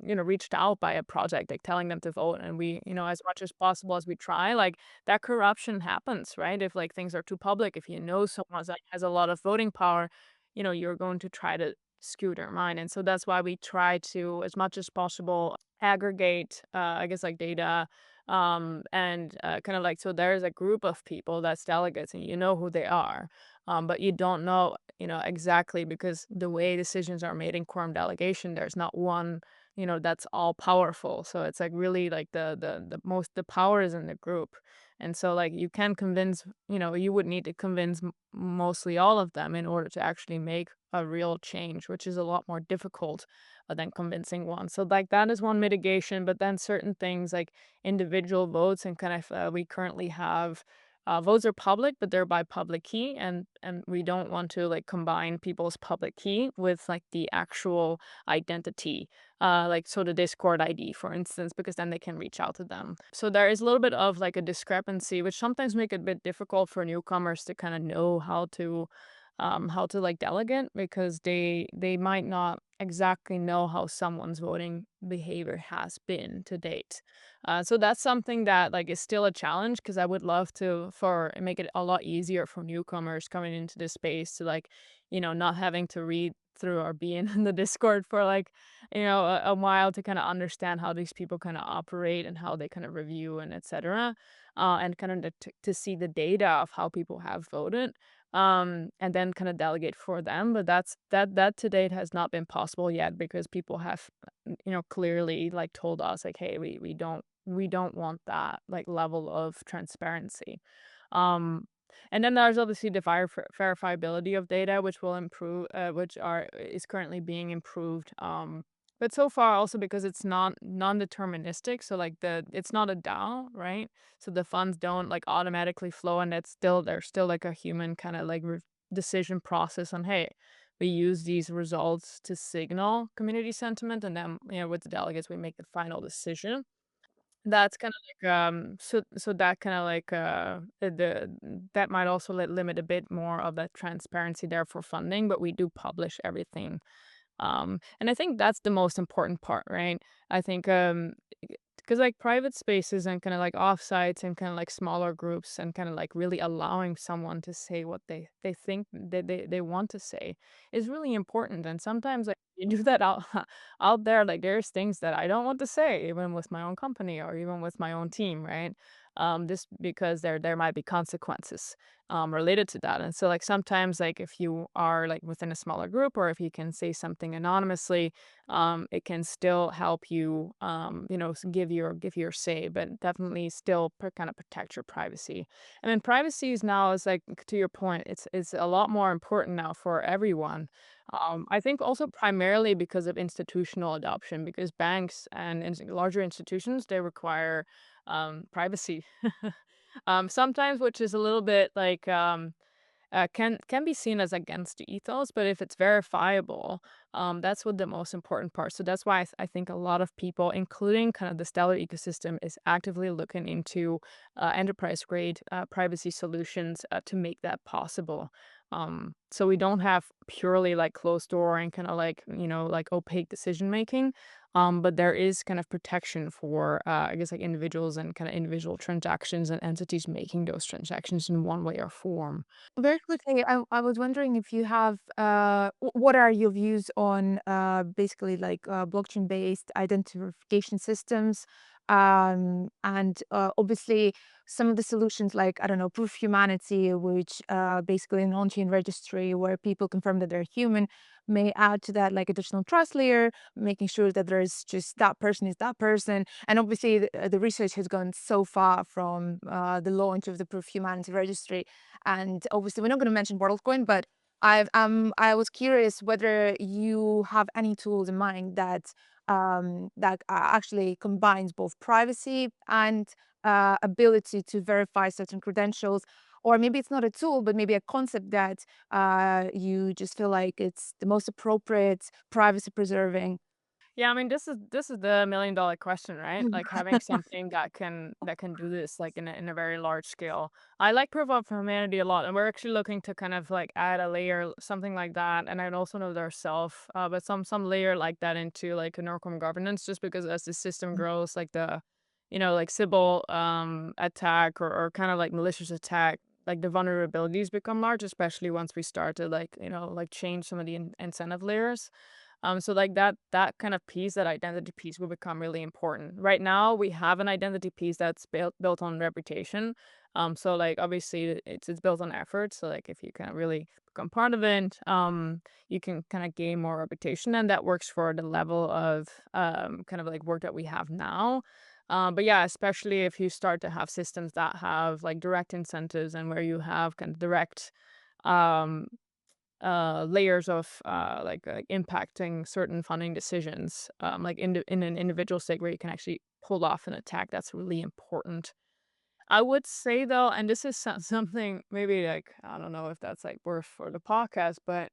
reached out by a project, like telling them to vote. And we, as much as possible as we try, like that corruption happens, right? If like things are too public, if you know someone that has a lot of voting power, you're going to try to skew their mind. And so that's why we try to, as much as possible, aggregate, I guess like data, and kind of like, so there's a group of people that's delegates and you know who they are, but you don't know, exactly, because the way decisions are made in quorum delegation, there's not one, that's all powerful. So it's like really like the power is in the group. And so like you can convince, you would need to convince mostly all of them in order to actually make a real change, which is a lot more difficult than convincing one. So like that is one mitigation, but then certain things like individual votes and kind of, we currently have, votes are public, but they're by public key, and we don't want to like combine people's public key with like the actual identity, like so the Discord ID, for instance, because then they can reach out to them. So there is a little bit of like a discrepancy, which sometimes make it a bit difficult for newcomers to kind of know how to like delegate, because they might not exactly know how someone's voting behavior has been to date. So that's something that like is still a challenge, because I would love to for make it a lot easier for newcomers coming into this space to like, not having to read through or be in the Discord for like, a while to kind of understand how these people kind of operate and how they kind of review and etc. And kind of to see the data of how people have voted, and then kind of delegate for them. But that to date has not been possible yet, because people have, clearly like told us like, hey, we don't want that like level of transparency. um and then there's obviously the verifiability of data, which will improve, which is currently being improved. But so far also because it's not non-deterministic, so like it's not a DAO, right? So the funds don't like automatically flow, and there's still like a human kind of like decision process on, hey, we use these results to signal community sentiment, and then with the delegates we make the final decision. That's kind of like, so that kind of like, that might also limit a bit more of that transparency there for funding, but we do publish everything. And I think that's the most important part, right? I think, because like private spaces and kind of like offsites and kind of like smaller groups and kind of like really allowing someone to say what they think that they want to say is really important. And sometimes like you do that out out there, like there's things that I don't want to say, even with my own company or even with my own team, right? Just because there might be consequences related to that. And so like sometimes like if you are like within a smaller group, or if you can say something anonymously, it can still help you, give your say, but definitely still kind of protect your privacy. I mean, privacy is now, is like, to your point, it's a lot more important now for everyone. I think also primarily because of institutional adoption, because banks and larger institutions, they require privacy. Sometimes, which is a little bit like, can be seen as against the ethos, but if it's verifiable, that's what the most important part. So that's why I think a lot of people, including kind of the Stellar ecosystem, is actively looking into enterprise grade privacy solutions to make that possible. So we don't have purely like closed door and kind of like, like opaque decision making. But there is kind of protection for, I guess, like individuals and kind of individual transactions and entities making those transactions in one way or form. Very quickly, I was wondering if you have what are your views on basically like blockchain-based identification systems, and obviously some of the solutions like I don't know proof of humanity, which basically an on-chain registry where people confirm that they're human, may add to that like additional trust layer, making sure that there's just that person is that person. And obviously, the research has gone so far from the launch of the proof of humanity registry, and obviously, we're not going to mention WorldCoin, but I was curious whether you have any tools in mind that actually combines both privacy and ability to verify certain credentials, or maybe it's not a tool, but maybe a concept that you just feel like it's the most appropriate, privacy preserving. Yeah, I mean, this is the $1 million question, right? Like having something that can do this like in a very large scale. I like proof of humanity a lot, and we're actually looking to kind of like add a layer, something like that. And I also know there's self, but some layer like that into like a Neural Quorum Governance, just because as the system grows, like the, like Sybil attack or kind of like malicious attack, like the vulnerabilities become large, especially once we start to like like change some of the incentive layers. So like that kind of piece, that identity piece will become really important. Right now, we have an identity piece that's built on reputation. So like obviously it's built on effort. So like if you kind of really become part of it, you can kind of gain more reputation, and that works for the level of kind of like work that we have now. But yeah, especially if you start to have systems that have like direct incentives and where you have kind of direct um layers of like impacting certain funding decisions, like in an individual state where you can actually pull off an attack. That's really important. I would say though, and this is something maybe like I don't know if that's like worth for the podcast, but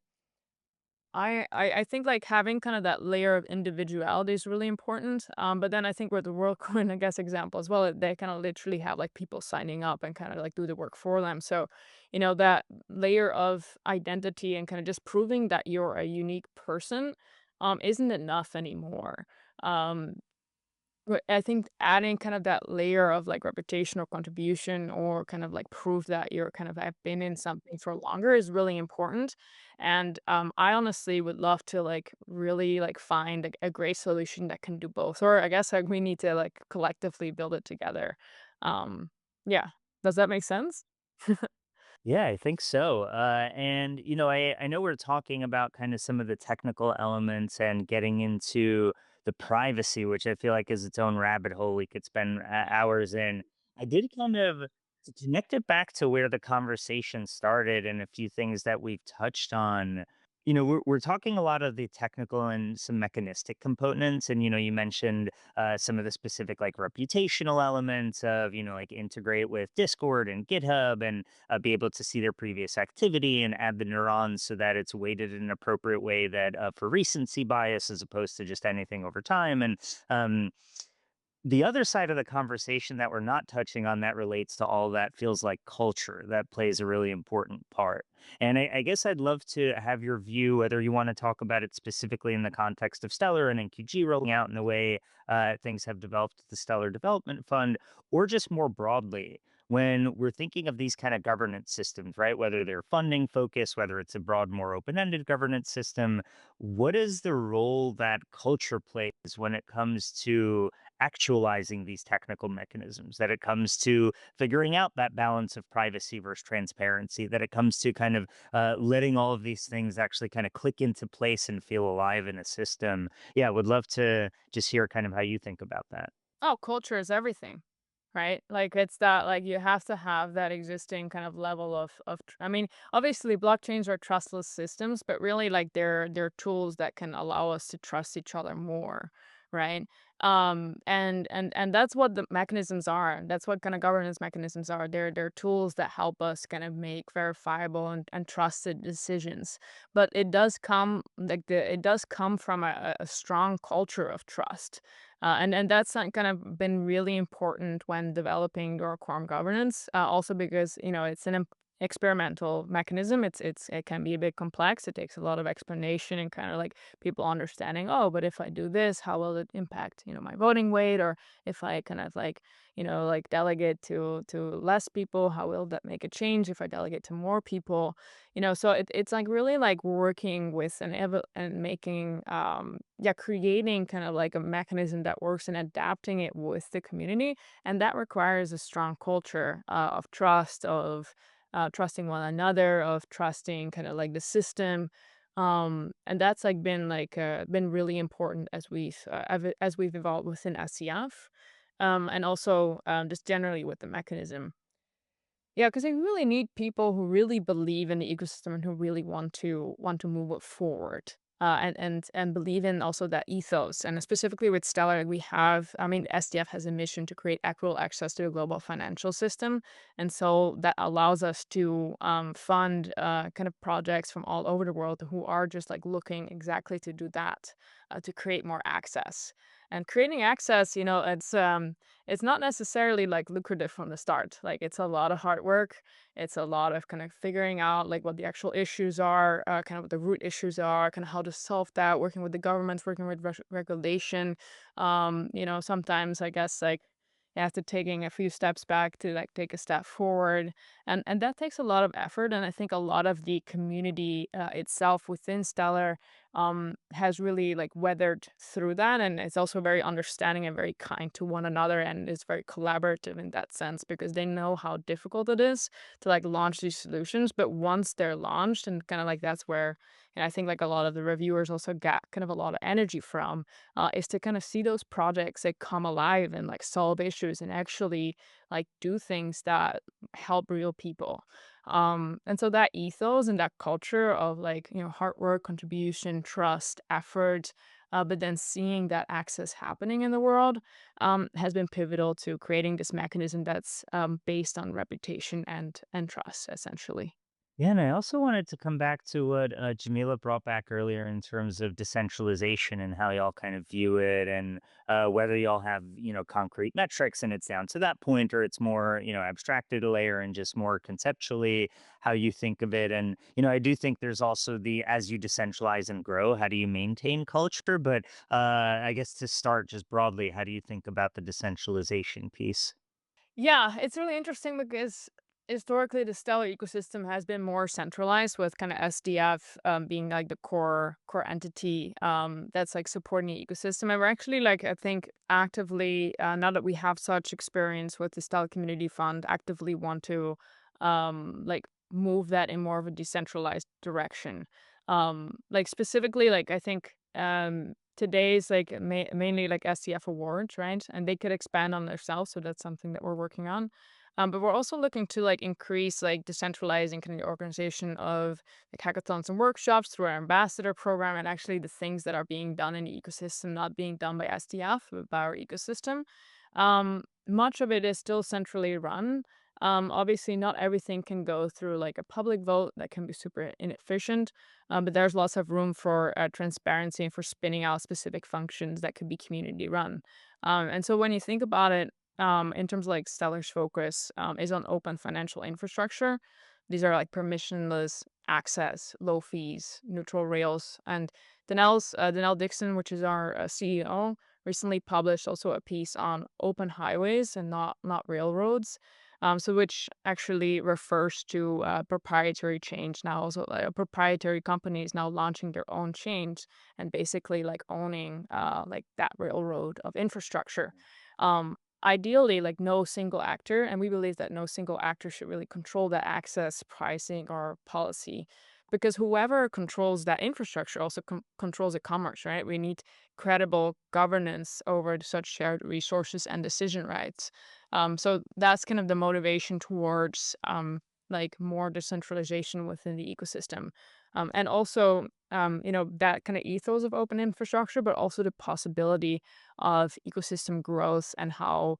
I think like having kind of that layer of individuality is really important. But then I think with the WorldCoin, I guess, example as well, they kind of literally have like people signing up and kind of like do the work for them. So, that layer of identity and kind of just proving that you're a unique person, isn't enough anymore. Um, but I think adding kind of that layer of like reputational contribution or kind of like proof that you're kind of have been in something for longer is really important. And I honestly would love to like really like find a great solution that can do both. Or I guess like we need to like collectively build it together. Um, yeah. Does that make sense? Yeah, I think so. And I know we're talking about kind of some of the technical elements and getting into the privacy, which I feel like is its own rabbit hole we could spend hours in. I did kind of to connect it back to where the conversation started and a few things that we've touched on. We're talking a lot of the technical and some mechanistic components, and you mentioned some of the specific like reputational elements of like integrate with Discord and GitHub and be able to see their previous activity and add the neurons so that it's weighted in an appropriate way that for recency bias as opposed to just anything over time. And um, the other side of the conversation that we're not touching on that relates to all that feels like culture that plays a really important part. And I guess I'd love to have your view, whether you want to talk about it specifically in the context of Stellar and NQG rolling out in the way things have developed at the Stellar Development Fund, or just more broadly. When we're thinking of these kind of governance systems, right? Whether they're funding focused, whether it's a broad, more open ended governance system, what is the role that culture plays when it comes to actualizing these technical mechanisms, that it comes to figuring out that balance of privacy versus transparency, that it comes to kind of letting all of these things actually kind of click into place and feel alive in a system. Yeah, would love to just hear kind of how you think about that. Oh, culture is everything, right? Like it's that like you have to have that existing kind of level I mean, obviously blockchains are trustless systems, but really like they're tools that can allow us to trust each other more, right? And that's what the mechanisms are. That's what kind of governance mechanisms are. They're tools that help us kind of make verifiable and trusted decisions. But it does come from a strong culture of trust. And that's kind of been really important when developing your quorum governance. Also because it's an experimental mechanism. It can be a bit complex. It takes a lot of explanation and kind of like people understanding, oh, but if I do this, how will it impact, my voting weight? Or if I kind of like, like delegate to less people, how will that make a change if I delegate to more people? So it's like really like working with and making yeah, creating kind of like a mechanism that works and adapting it with the community. And that requires a strong culture of trust, of trusting one another, of trusting kind of like the system. And that's been really important as we've evolved within SCF, and also just generally with the mechanism. Yeah, because they really need people who really believe in the ecosystem and who really want to move it forward. And believe in also that ethos. And specifically with Stellar, I mean, SDF has a mission to create equitable access to a global financial system. And so that allows us to fund kind of projects from all over the world who are just like looking exactly to do that, to create more access. And creating access, it's not necessarily like lucrative from the start. Like it's a lot of hard work. It's a lot of kind of figuring out like what the actual issues are, kind of what the root issues are, kind of how to solve that, working with the governments, working with regulation. Sometimes I guess like you have to taking a few steps back to like take a step forward. And that takes a lot of effort. And I think a lot of the community itself within Stellar has really like weathered through that, and it's also very understanding and very kind to one another, and is very collaborative in that sense because they know how difficult it is to like launch these solutions. But once they're launched, and kind of like that's where, and I think like a lot of the reviewers also got kind of a lot of energy from, is to kind of see those projects that come alive and like solve issues and actually like do things that help real people. And so that ethos and that culture of like, hard work, contribution, trust, effort, but then seeing that access happening in the world has been pivotal to creating this mechanism that's based on reputation and trust, essentially. Yeah, and I also wanted to come back to what Jamila brought back earlier in terms of decentralization and how y'all kind of view it, and whether y'all have concrete metrics and it's down to that point, or it's more abstracted a layer and just more conceptually how you think of it. And I do think there's also the as you decentralize and grow, how do you maintain culture? But I guess to start just broadly, how do you think about the decentralization piece? Yeah, it's really interesting because historically the stellar ecosystem has been more centralized with kind of SDF being like the core entity that's like supporting the ecosystem. And we're actually like I think actively now that we have such experience with the Stellar Community Fund, actively want to like move that in more of a decentralized direction. Like specifically, like I think today's like mainly like SCF awards, right? And they could expand on themselves, so that's something that we're working on. But we're also looking to like increase like decentralizing kind of the organization of like hackathons and workshops through our ambassador program, and actually the things that are being done in the ecosystem not being done by SDF but by our ecosystem. Much of it is still centrally run. Obviously, not everything can go through like a public vote that can be super inefficient, but there's lots of room for transparency and for spinning out specific functions that could be community run. And so when you think about it, in terms of like Stellar's focus is on open financial infrastructure. These are like permissionless access, low fees, neutral rails. And Danelle Dixon, which is our CEO, recently published also a piece on open highways and not railroads. So which actually refers to proprietary change now. Also, proprietary companies now launching their own change and basically like owning like that railroad of infrastructure. Um, Ideally, like no single actor, and we believe that no single actor should really control that access, pricing, or policy, because whoever controls that infrastructure also controls the commerce, right? We need credible governance over such shared resources and decision rights. So that's kind of the motivation towards like more decentralization within the ecosystem. And also, that kind of ethos of open infrastructure, but also the possibility of ecosystem growth and how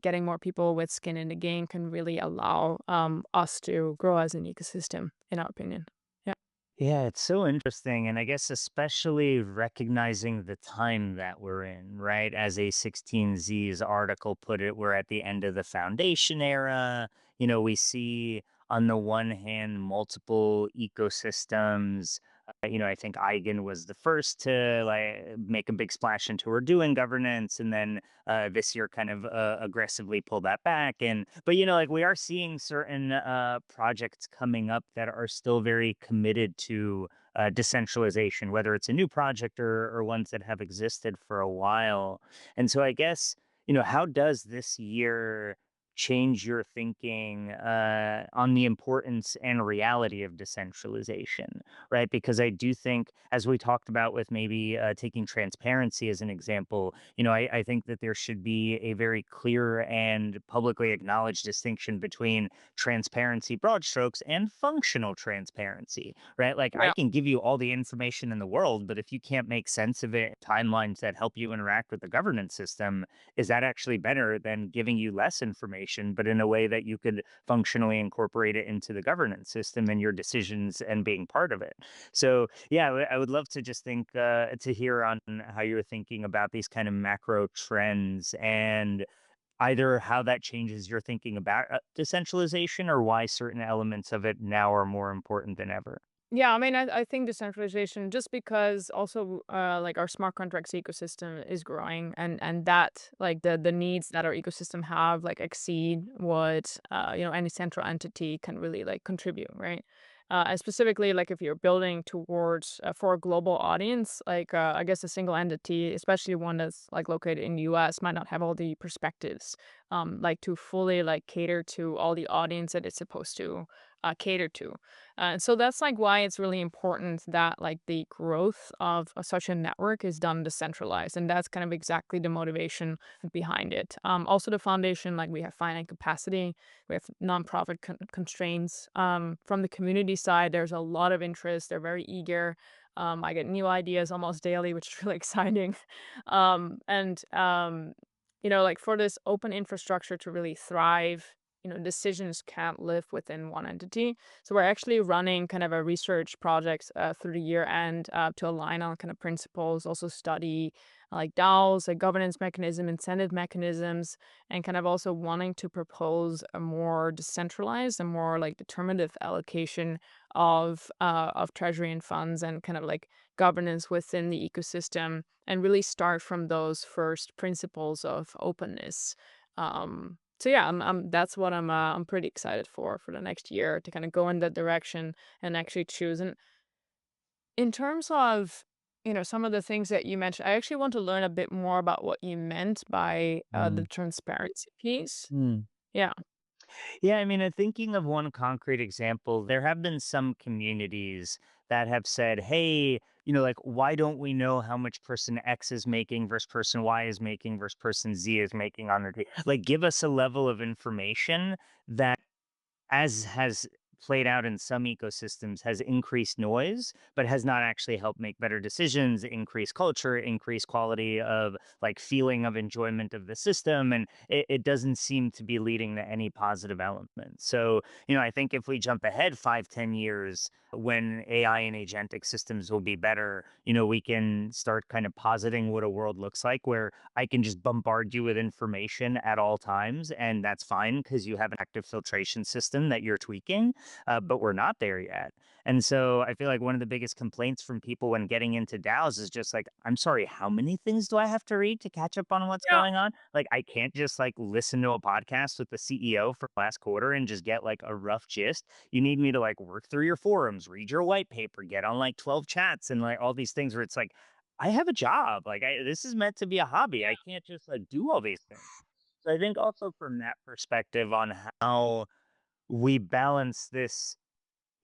getting more people with skin in the game can really allow us to grow as an ecosystem, in our opinion. Yeah. Yeah, it's so interesting. And I guess especially recognizing the time that we're in, right? As A16Z's article put it, we're at the end of the foundation era. We see on the one hand, multiple ecosystems. I think Eigen was the first to like make a big splash into her doing governance, and then this year kind of aggressively pull that back. But like we are seeing certain projects coming up that are still very committed to decentralization, whether it's a new project or ones that have existed for a while. And so I guess, how does this year change your thinking on the importance and reality of decentralization, right? Because I do think, as we talked about with maybe taking transparency as an example, I think that there should be a very clear and publicly acknowledged distinction between transparency, broad strokes, and functional transparency, right? Like I Yeah. can give you all the information in the world, but if you can't make sense of it, timelines that help you interact with the governance system, is that actually better than giving you less information, but in a way that you could functionally incorporate it into the governance system and your decisions and being part of it? So, yeah, I would love to just think to hear on how you're thinking about these kind of macro trends and either how that changes your thinking about decentralization or why certain elements of it now are more important than ever. Yeah, I mean, I think decentralization, just because also like our smart contracts ecosystem is growing, and that like the needs that our ecosystem have like exceed what any central entity can really like contribute, right? And specifically, like if you're building towards for a global audience, like I guess a single entity, especially one that's like located in the U.S., might not have all the perspectives, like to fully like cater to all the audience that it's supposed to cater to. So that's like why it's really important that like the growth of such a network is done decentralized, and that's kind of exactly the motivation behind it. Also, the foundation, like we have finite capacity, we have nonprofit constraints. From the community side, there's a lot of interest. They're very eager. I get new ideas almost daily, which is really exciting. And like for this open infrastructure to really thrive, decisions can't live within one entity. So we're actually running kind of a research project through the year end to align on kind of principles, also study like DAOs, like governance mechanism, incentive mechanisms, and kind of also wanting to propose a more decentralized and more like determinative allocation of treasury and funds and kind of like governance within the ecosystem, and really start from those first principles of openness. So yeah, that's what I'm pretty excited for the next year to kind of go in that direction and actually choose. And in terms of some of the things that you mentioned, I actually want to learn a bit more about what you meant by the transparency piece. Mm. Yeah. Yeah, I mean, thinking of one concrete example, there have been some communities that have said, hey, like, why don't we know how much person X is making versus person Y is making versus person Z is making on their team? Like, give us a level of information that, as has played out in some ecosystems, has increased noise, but has not actually helped make better decisions, increase culture, increase quality of like feeling of enjoyment of the system. And it doesn't seem to be leading to any positive element. So, I think if we jump ahead 5, 10 years, when AI and agentic systems will be better, we can start kind of positing what a world looks like where I can just bombard you with information at all times, and that's fine because you have an active filtration system that you're tweaking, but we're not there yet. And so I feel like one of the biggest complaints from people when getting into DAOs is just like, I'm sorry, how many things do I have to read to catch up on what's Yeah. going on? Like, I can't just like listen to a podcast with the CEO for last quarter and just get like a rough gist. You need me to like work through your forums, read your white paper, get on like 12 chats and like all these things where it's like, I have a job. Like, this is meant to be a hobby. I can't just like do all these things. So I think also from that perspective on how we balance this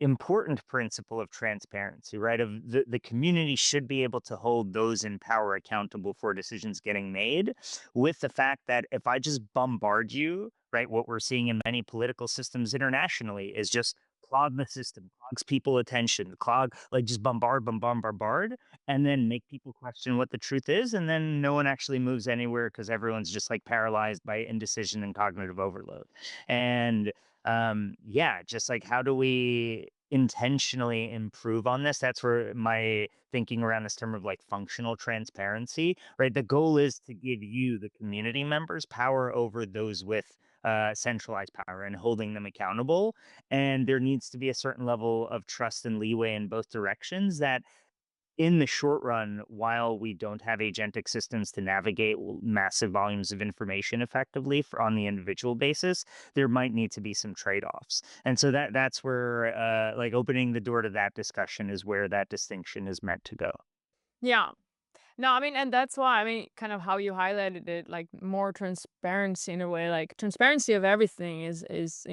important principle of transparency, right? Of the community should be able to hold those in power accountable for decisions getting made, with the fact that if I just bombard you, right, what we're seeing in many political systems internationally is just clog the system, clogs people attention, clog, like just bombard, bombard, bombard, and then make people question what the truth is. And then no one actually moves anywhere because everyone's just like paralyzed by indecision and cognitive overload. And yeah, just like how do we intentionally improve on this? That's where my thinking around this term of like functional transparency, right? The goal is to give you, the community members, power over those with centralized power and holding them accountable. And there needs to be a certain level of trust and leeway in both directions that in the short run, while we don't have agentic systems to navigate massive volumes of information effectively on the individual basis, there might need to be some trade-offs. And so that's where like opening the door to that discussion is where that distinction is meant to go. Yeah. No, I mean, and that's why, I mean, kind of how you highlighted it, like more transparency in a way, like transparency of everything is, is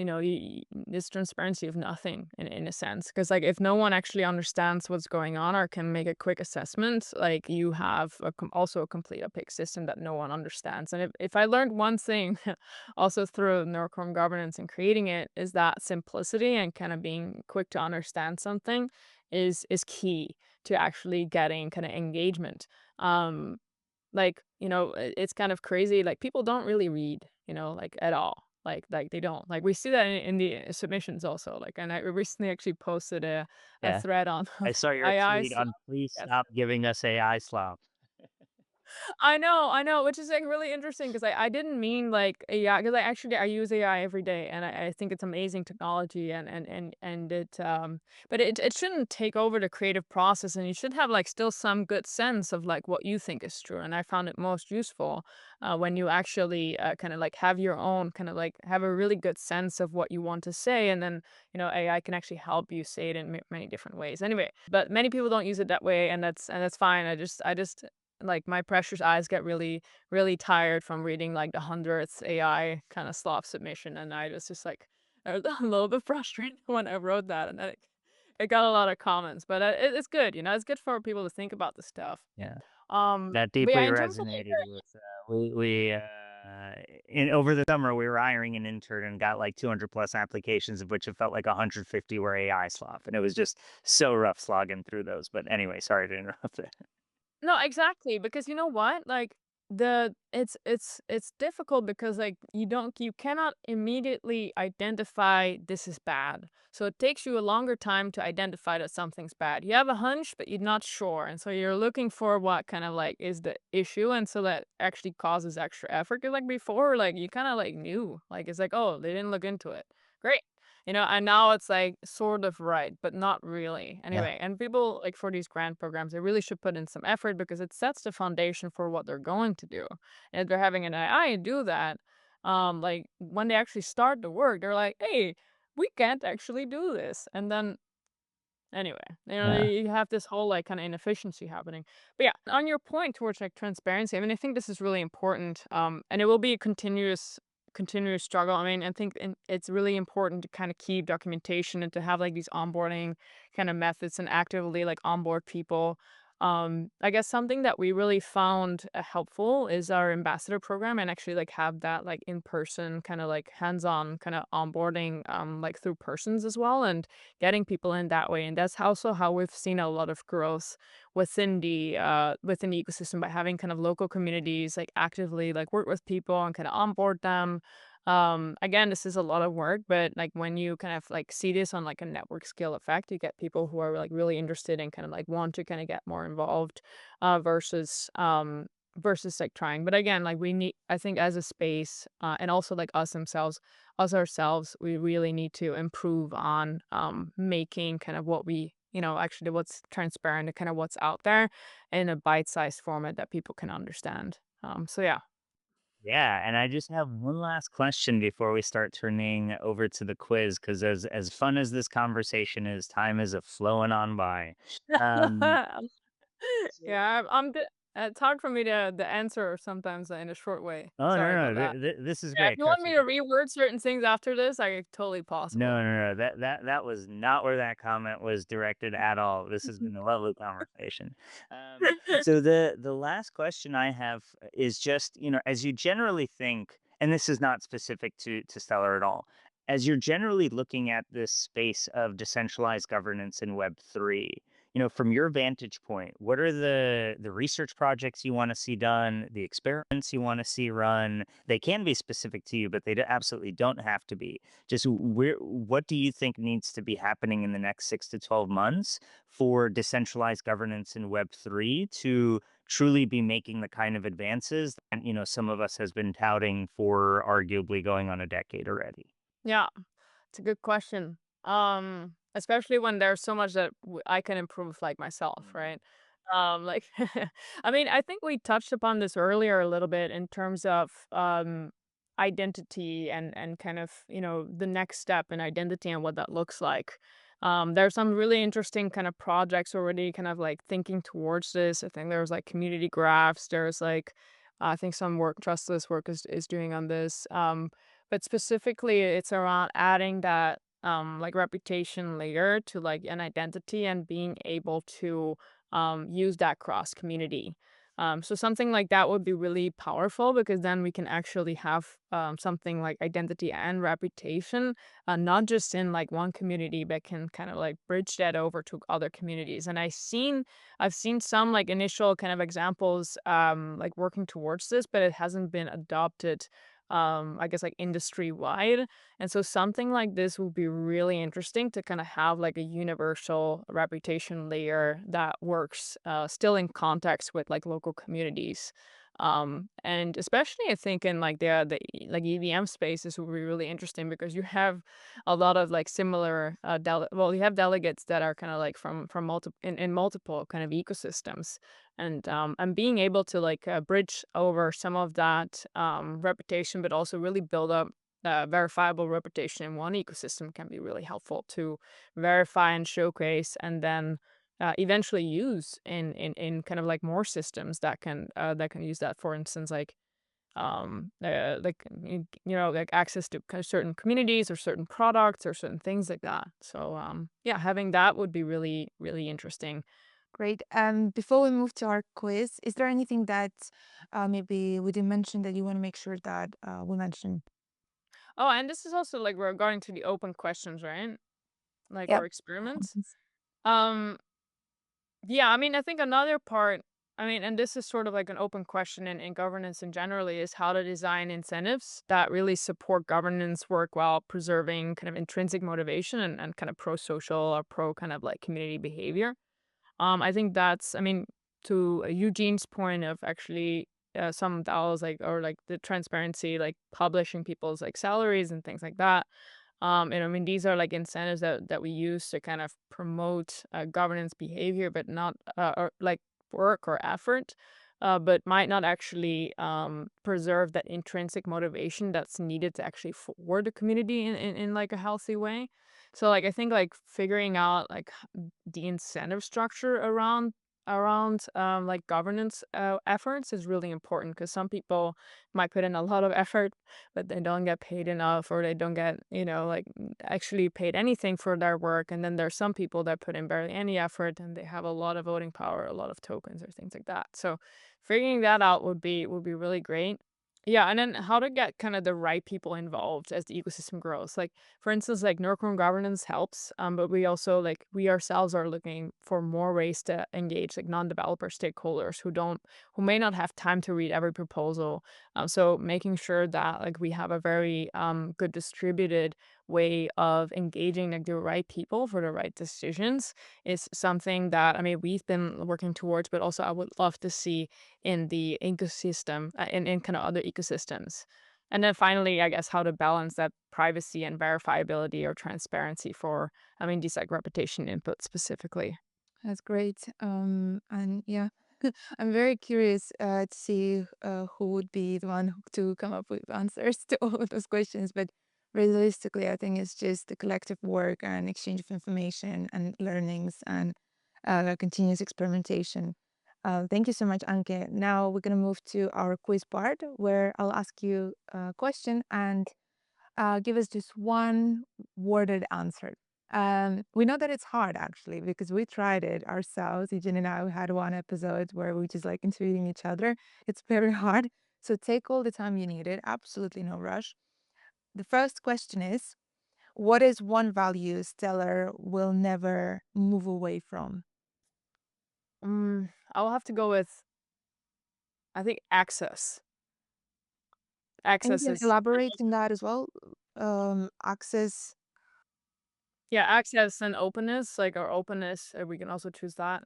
transparency of nothing in a sense. Because like if no one actually understands what's going on or can make a quick assessment, like you have also a complete opaque system that no one understands. And if I learned one thing also through Neural Quorum Governance and creating it is that simplicity and kind of being quick to understand something is key to actually getting kind of engagement. um like it's kind of crazy, like people don't really read, like at all, like they don't, like we see that in the submissions also, like, and I recently actually posted a Yeah. thread on I saw your AI tweet slop. on please Yes. stop giving us AI slop. I know, which is like really interesting because I didn't mean like AI, because I use AI every day, and I think it's amazing technology, and it but it shouldn't take over the creative process, and you should have like still some good sense of like what you think is true. And I found it most useful when you actually kind of like have your own kind of like have a really good sense of what you want to say, and then AI can actually help you say it in many different ways. Anyway, but many people don't use it that way, and that's fine. I just like my precious eyes get really, really tired from reading like the 100th AI kind of slop submission, and I was just like I was a little bit frustrated when I wrote that, and it got a lot of comments, but it's good, it's good for people to think about the stuff. Yeah. That But yeah, deeply in terms of like resonated with in over the summer we were hiring an intern and got like 200 plus applications, of which it felt like 150 were AI slop, and it was just so rough slogging through those. But anyway, sorry to interrupt there. No, exactly, because you know what? Like it's difficult because like you cannot immediately identify this is bad. So it takes you a longer time to identify that something's bad. You have a hunch, but you're not sure. And so you're looking for what kind of like is the issue. And so that actually causes extra effort. 'Cause like before, like you kind of like knew. Like it's like, oh, they didn't look into it. Great. And now it's like sort of right, but not really. Yeah. Anyway, and people like for these grant programs, they really should put in some effort because it sets the foundation for what they're going to do. And if they're having an AI do that, like when they actually start the work, they're like, hey, we can't actually do this. And then anyway, Yeah. you have this whole like kind of inefficiency happening. But yeah, on your point towards like transparency, I mean, I think this is really important. And it will be a continuous struggle. I mean, I think it's really important to kind of keep documentation and to have like these onboarding kind of methods and actively like onboard people. I guess something that we really found helpful is our ambassador program, and actually like have that like in person kind of like hands-on kind of onboarding like through persons as well, and getting people in that way. And that's also how we've seen a lot of growth within the ecosystem, by having kind of local communities like actively like work with people and kind of onboard them. Again, this is a lot of work, but like when you kind of like see this on like a network scale effect, you get people who are like really interested and kind of like want to kind of get more involved versus like trying. But again, like we need, I think as a space, and also like us ourselves, we really need to improve on making kind of what we actually what's transparent and kind of what's out there in a bite-sized format that people can understand. So yeah. Yeah, and I just have one last question before we start turning over to the quiz, because as fun as this conversation is, time is a flowing on by. Um, so- Yeah, it's hard for me to answer sometimes in a short way. oh Sorry no, about no, that. this is Yeah, if great. you want Trust me me. to reword certain things after this, I totally possible. No, no, no. That was not where that comment was directed at all. This has been a lovely conversation. So the last question I have is just, as you generally think, and this is not specific to Stellar at all, as you're generally looking at this space of decentralized governance in Web3, from your vantage point, what are the research projects you want to see done, the experiments you want to see run? They can be specific to you, but they absolutely don't have to be. Just what do you think needs to be happening in the next 6 to 12 months for decentralized governance in Web3 to truly be making the kind of advances that, some of us has been touting for arguably going on a decade already. Yeah, it's a good question. Especially when there's so much that I can improve, like myself, right? Like, I mean, I think we touched upon this earlier a little bit in terms of identity and kind of the next step in identity and what that looks like. There's some really interesting kind of projects already, kind of like thinking towards this. I think there's like community graphs. There's like, I think some work, Trustless work is doing on this. But specifically, it's around adding that like reputation layer to like an identity and being able to use that cross community. So something like that would be really powerful because then we can actually have something like identity and reputation, not just in like one community, but can kind of like bridge that over to other communities. And I've seen some like initial kind of examples like working towards this, but it hasn't been adopted. I guess like industry wide. And so something like this would be really interesting to kind of have like a universal reputation layer that works still in context with like local communities. And especially I think in like the like EVM space, this would be really interesting because you have a lot of like similar you have delegates that are kind of like from multiple in multiple kind of ecosystems, and being able to like bridge over some of that reputation, but also really build up verifiable reputation in one ecosystem can be really helpful to verify and showcase, and then eventually use in kind of like more systems that can use that. For instance, like like access to kind of certain communities or certain products or certain things like that. So yeah, having that would be really really interesting. Great. Before we move to our quiz, is there anything that maybe we didn't mention that you want to make sure that we mention? Oh, and this is also like regarding to the open questions, right? Like Yep. our experiments. Um, yeah, I mean, I think another part, I mean, and this is sort of like an open question in governance in generally, is how to design incentives that really support governance work while preserving kind of intrinsic motivation and kind of pro-social or pro kind of like community behavior. I think that's, I mean, to Eugene's point of actually some DAOs like or like the transparency, like publishing people's like salaries and things like that. And I mean, these are like incentives that we use to kind of promote governance behavior, but not or like work or effort, but might not actually preserve that intrinsic motivation that's needed to actually forward the community in like a healthy way. So like I think like figuring out like the incentive structure around like governance efforts is really important because some people might put in a lot of effort but they don't get paid enough, or they don't get like actually paid anything for their work. And then there's some people that put in barely any effort and they have a lot of voting power, a lot of tokens or things like that. So figuring that out would be really great. Yeah, and then how to get kind of the right people involved as the ecosystem grows. Like for instance, like Neural Quorum Governance helps, but we also like we ourselves are looking for more ways to engage like non-developer stakeholders who may not have time to read every proposal. So making sure that like we have a very good distributed way of engaging like the right people for the right decisions is something that I mean we've been working towards, but also I would love to see in the ecosystem, in kind of other ecosystems. And then finally, I guess how to balance that privacy and verifiability or transparency for, I mean, these like reputation input specifically. That's great. And yeah, I'm very curious to see who would be the one to come up with answers to all of those questions. But realistically, I think it's just the collective work and exchange of information and learnings and continuous experimentation. Thank you so much, Anke. Now we're going to move to our quiz part where I'll ask you a question and give us just one worded answer. We know that it's hard actually because we tried it ourselves. Eugene and I we had one episode where we just like interviewing each other. It's very hard. So take all the time you need it. Absolutely no rush. The first question is, what is one value Stellar will never move away from? I'll have to go with, I think, access. And you Access can is, elaborate in that as well. Access. yeah, access and openness, like our openness, we can also choose that.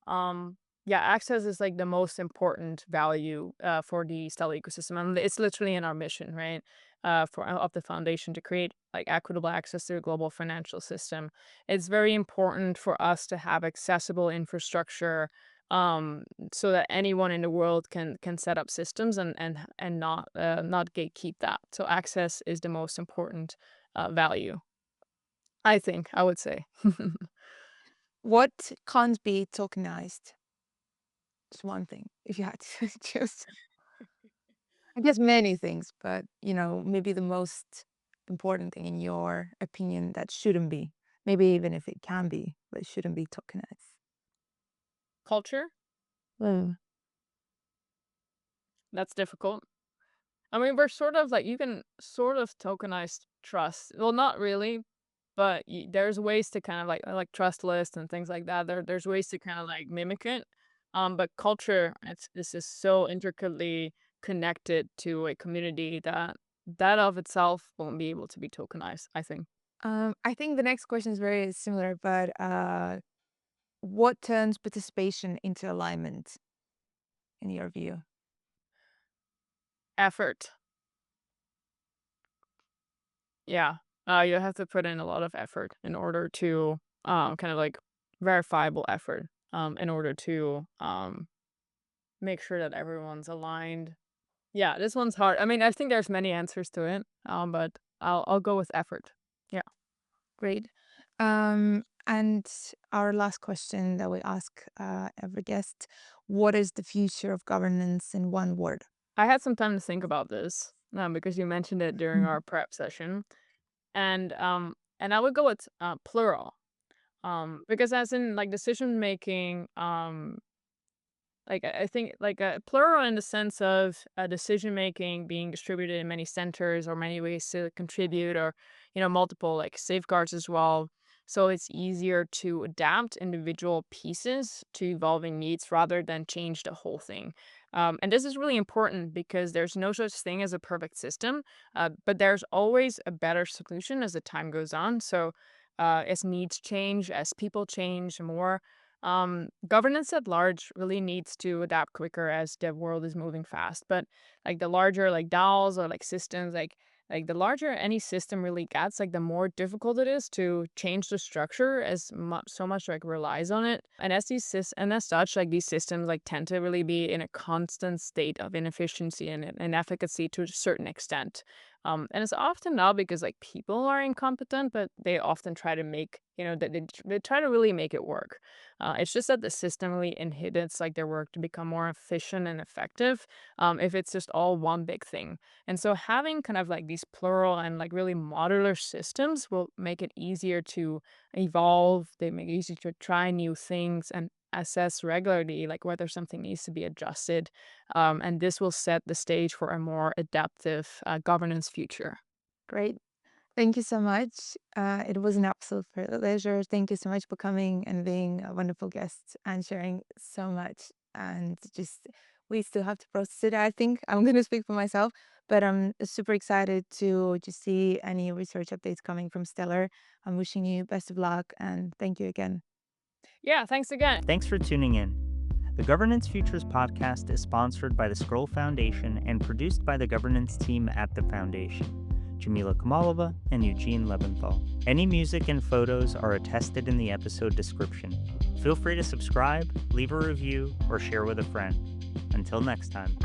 Um, Yeah, access is like the most important value for the Stellar ecosystem, and it's literally in our mission, right? For of the foundation to create like equitable access to the global financial system. It's very important for us to have accessible infrastructure, so that anyone in the world can set up systems and not gatekeep that. So access is the most important value. I think I would say. What can't be tokenized? Just one thing, if you had to choose. I guess many things, but maybe the most important thing in your opinion that shouldn't be. Maybe even if it can be, but it shouldn't be tokenized. Culture, Mm. that's difficult. I mean, we're sort of like you can sort of tokenize trust. Well, not really, but there's ways to kind of like trust lists and things like that. There's ways to kind of like mimic it. But culture, this is so intricately connected to a community that of itself won't be able to be tokenized, I think. I think the next question is very similar, but what turns participation into alignment in your view? Effort. Yeah. You have to put in a lot of effort in order to kind of like verifiable effort in order to make sure that everyone's aligned. Yeah, this one's hard. I mean, I think there's many answers to it, but I'll go with effort. Yeah. Great. And our last question that we ask every guest: what is the future of governance in one word? I had some time to think about this because you mentioned it during Mm. our prep session, and I would go with plural, because as in like decision making, like I think like a plural in the sense of decision making being distributed in many centers or many ways to contribute, or multiple like safeguards as well. So it's easier to adapt individual pieces to evolving needs rather than change the whole thing. And this is really important because there's no such thing as a perfect system, but there's always a better solution as the time goes on. So as needs change, as people change more, governance at large really needs to adapt quicker as the world is moving fast. But like the larger like DAOs or like systems, like the larger any system really gets, like the more difficult it is to change the structure as so much like relies on it. And and as such, like these systems like tend to really be in a constant state of inefficiency and inefficacy to a certain extent. And it's often not because like people are incompetent, but they often try to make they try to really make it work. It's just that the system really inhibits like their work to become more efficient and effective, if it's just all one big thing. And so having kind of like these plural and like really modular systems will make it easier to evolve. They make it easier to try new things and assess regularly like whether something needs to be adjusted. And this will set the stage for a more adaptive governance future. Great. Thank you so much. It was an absolute pleasure. Thank you so much for coming and being a wonderful guest and sharing so much. And just, we still have to process it. I think I'm going to speak for myself, but I'm super excited to just see any research updates coming from Stellar. I'm wishing you best of luck and thank you again. Yeah, thanks again. Thanks for tuning in. The Governance Futures podcast is sponsored by the Scroll Foundation and produced by the governance team at the Foundation, Jamilya and Eugene Lebenthal. Any music and photos are attested in the episode description. Feel free to subscribe, leave a review, or share with a friend. Until next time.